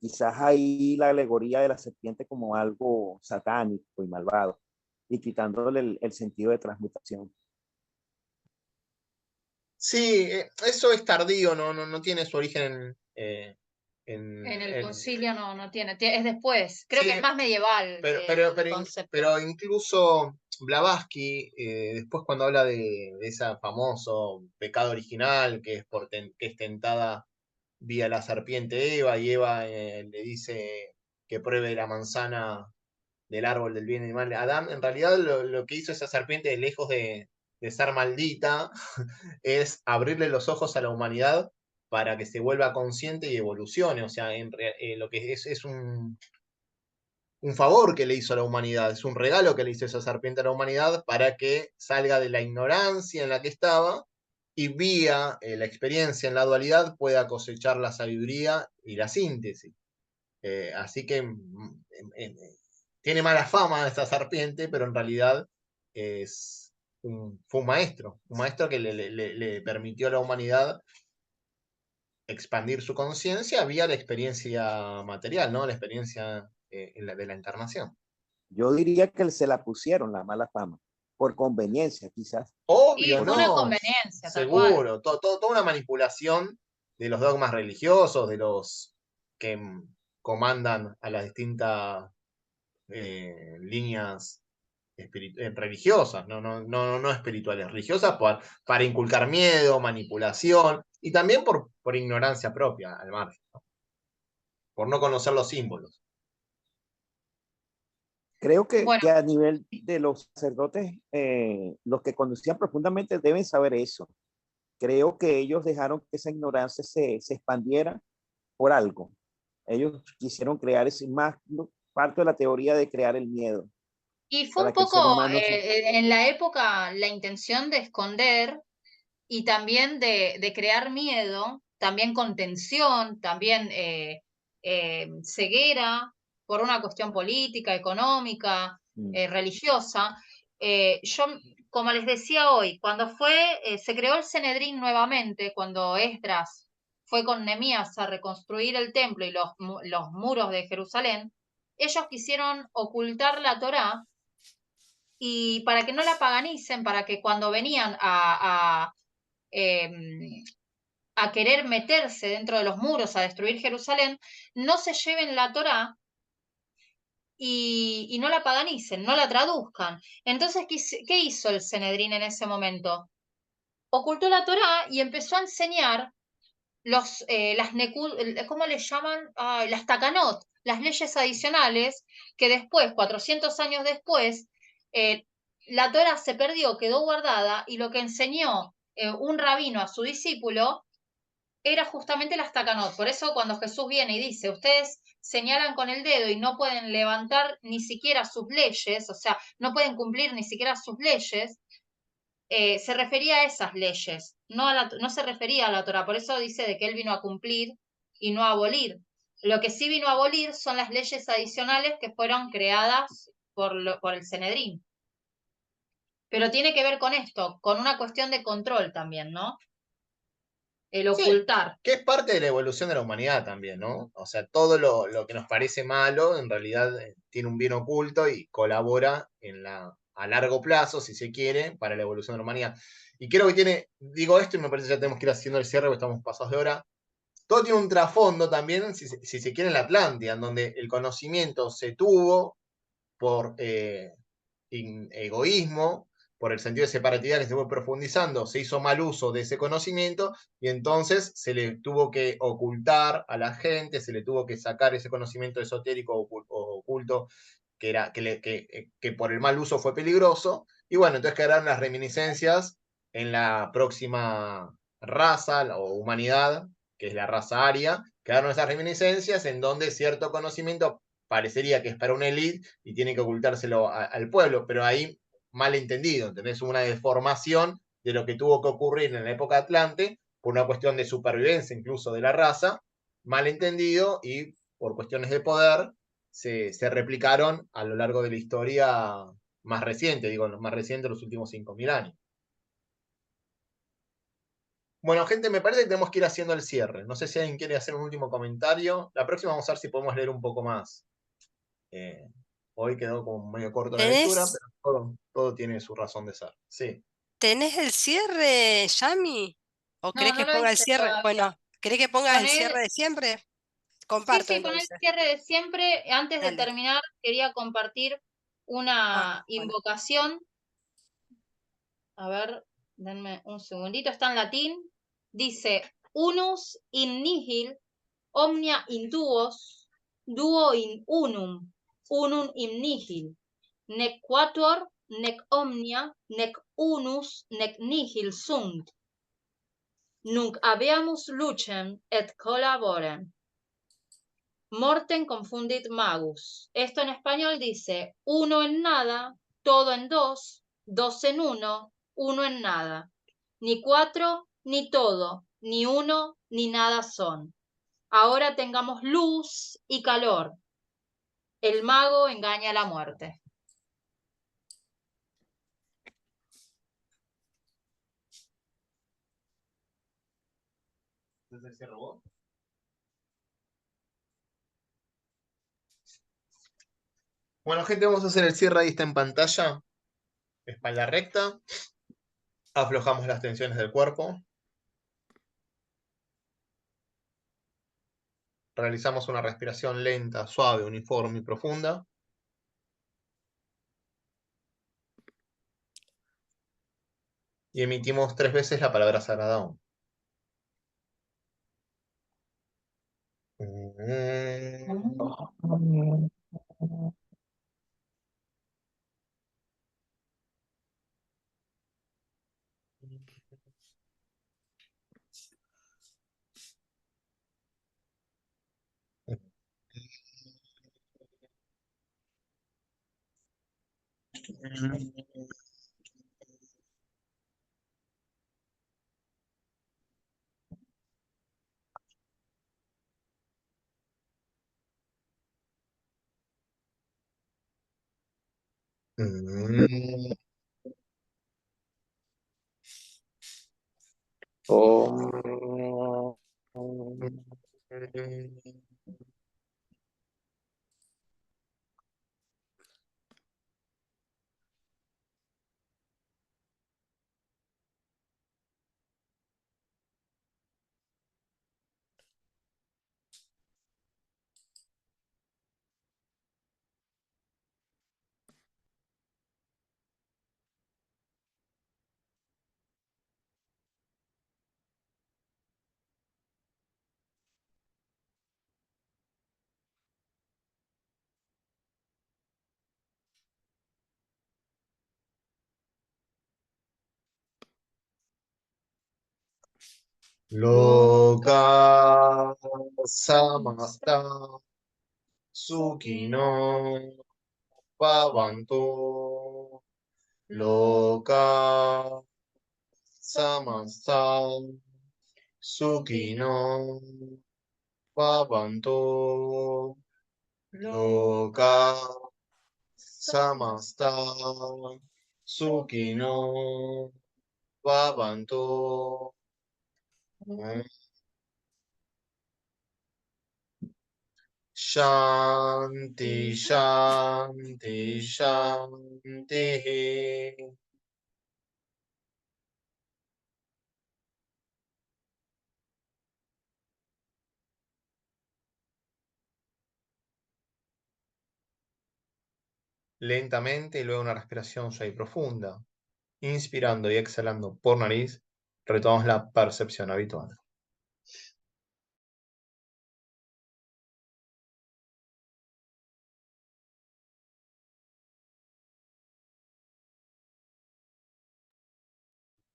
Quizás ahí la alegoría de la serpiente como algo satánico y malvado, y quitándole el sentido de transmutación. Sí, eso es tardío, no tiene su origen En el concilio no tiene, es después, creo Sí, que es más medieval el concepto. pero incluso Blavatsky, después cuando habla de ese famoso pecado original, que es, que es tentada vía la serpiente Eva, y Eva le dice que pruebe la manzana del árbol del bien y del mal. Adán, en realidad, lo que hizo esa serpiente, lejos de ser maldita, es abrirle los ojos a la humanidad para que se vuelva consciente y evolucione. O sea, lo que es un favor que le hizo a la humanidad, es un regalo que le hizo esa serpiente a la humanidad para que salga de la ignorancia en la que estaba y vía la experiencia en la dualidad pueda cosechar la sabiduría y la síntesis. Así que tiene mala fama esta serpiente, pero en realidad fue un maestro que le permitió a la humanidad expandir su conciencia vía la experiencia material, ¿no? La experiencia de la encarnación. Yo diría que se la pusieron la mala fama, por conveniencia quizás. Obvio, fue una no. conveniencia, tal cual. Seguro. Toda una manipulación de los dogmas religiosos, de los que comandan a las distintas líneas religiosas, no espirituales, religiosas para inculcar miedo, manipulación y también por ignorancia propia al margen, ¿no? Por no conocer los símbolos. Creo que, Bueno, que a nivel de los sacerdotes, los que conocían profundamente deben saber eso. Creo que ellos dejaron que esa ignorancia se expandiera por algo. Ellos quisieron crear ese más parte de la teoría de crear el miedo y fue un para que el ser poco humano en la época la intención de esconder y también de crear miedo, también contención, también ceguera por una cuestión política, económica, religiosa. Yo, como les decía hoy, cuando se creó el Sanedrín nuevamente, cuando Esdras fue con Nehemías a reconstruir el templo y los muros de Jerusalén, ellos quisieron ocultar la Torá y para que no la paganicen, para que cuando venían a querer meterse dentro de los muros, a destruir Jerusalén, no se lleven la Torá y no la paganicen, no la traduzcan. Entonces, ¿qué hizo el Sanedrín en ese momento? Ocultó la Torá y empezó a enseñar ¿cómo le llaman? Las takanot, las leyes adicionales, que después, 400 años después, la Torá se perdió, quedó guardada, y lo que enseñó un rabino a su discípulo era justamente las takanot. Por eso cuando Jesús viene y dice, ustedes señalan con el dedo y no pueden levantar ni siquiera sus leyes, o sea, no pueden cumplir ni siquiera sus leyes, se refería a esas leyes, no se refería a la Torah. Por eso dice de que él vino a cumplir y no a abolir. Lo que sí vino a abolir son las leyes adicionales que fueron creadas por el Sanedrín. Pero tiene que ver con esto, con una cuestión de control también, ¿no? El Sí, ocultar. que es parte de la evolución de la humanidad también, ¿no? O sea, todo lo que nos parece malo en realidad tiene un bien oculto y colabora a largo plazo, si se quiere, para la evolución de la humanidad. Y creo que digo esto y me parece que ya tenemos que ir haciendo el cierre porque estamos pasados de hora. Todo tiene un trasfondo también, si se quiere, en la Atlántida, en donde el conocimiento se tuvo por egoísmo, por el sentido de separatividad que se fue profundizando, se hizo mal uso de ese conocimiento y entonces se le tuvo que ocultar a la gente, se le tuvo que sacar ese conocimiento esotérico o oculto que por el mal uso fue peligroso. Y bueno, entonces quedaron las reminiscencias en la próxima raza o humanidad, que es la raza aria, quedaron esas reminiscencias en donde cierto conocimiento parecería que es para una élite y tiene que ocultárselo al pueblo, pero ahí mal entendido, ¿entendés? Una deformación de lo que tuvo que ocurrir en la época Atlante por una cuestión de supervivencia incluso de la raza, mal entendido y por cuestiones de poder se replicaron a lo largo de la historia más reciente, digo, más reciente, los últimos 5.000 años. Bueno, gente, me parece que tenemos que ir haciendo el cierre. No sé si alguien quiere hacer un último comentario. La próxima vamos a ver si podemos leer un poco más. Hoy quedó como medio corto la lectura, ¿Tenés, pero todo tiene su razón de ser. Sí. tenés el cierre, Yami? ¿O No, querés no que lo ponga el hice cierre? todavía. Bueno, ¿querés que ponga el Poner, cierre de siempre? sí, Comparto sí, poner el entonces. cierre de siempre. Antes de Dale. terminar, quería compartir una Bueno. invocación. A ver, denme un segundito, está en latín. Dice, unus in nihil, omnia in duos, duo in unum in nihil, nec quatuor, nec omnia, nec unus, nec nihil sunt. Nunc habeamus lucem et collaborem. Mortem confundit magus. Esto en español dice, uno en nada, todo en dos, dos en uno en nada. Ni cuatro, ni todo, ni uno, ni nada son. Ahora tengamos luz y calor. El mago engaña a la muerte. Entonces se robó. Bueno, gente, vamos a hacer el cierre. Ahí está en pantalla. Espalda recta. Aflojamos las tensiones del cuerpo. Realizamos una respiración lenta, suave, uniforme y profunda. Y emitimos 3 veces la palabra sagrada Om. Om. Loka samasta sukino bhavantu. Loka samasta sukino bhavantu. Loka samasta sukino bhavantu. Shanti, shanti, shanti. Lentamente y luego una respiración suave y profunda. Inspirando y exhalando por nariz, retomamos la percepción habitual.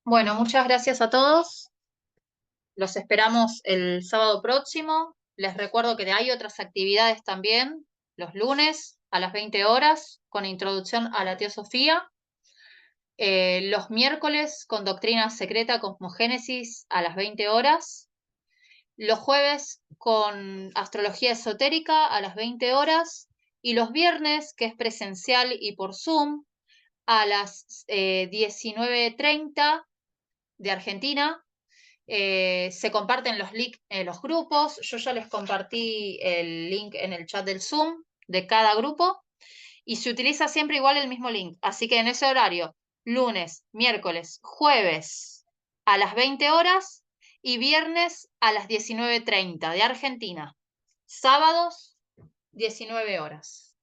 Bueno, muchas gracias a todos. Los esperamos el sábado próximo. Les recuerdo que hay otras actividades también, los lunes a las 20 horas, con introducción a la teosofía. Los miércoles con doctrina secreta cosmogénesis a las 20 horas. Los jueves con astrología esotérica a las 20 horas. Y los viernes, que es presencial y por Zoom, a las 19:30 de Argentina. Se comparten los links en los grupos. Yo ya les compartí el link en el chat del Zoom de cada grupo y se utiliza siempre igual el mismo link. Así que en ese horario, lunes, miércoles, jueves a las 20 horas y viernes a las 19:30 de Argentina. Sábados, 19 horas.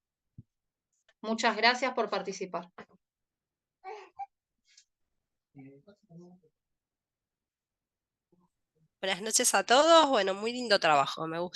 Muchas gracias por participar. Buenas noches a todos. Bueno, muy lindo trabajo, me gustó.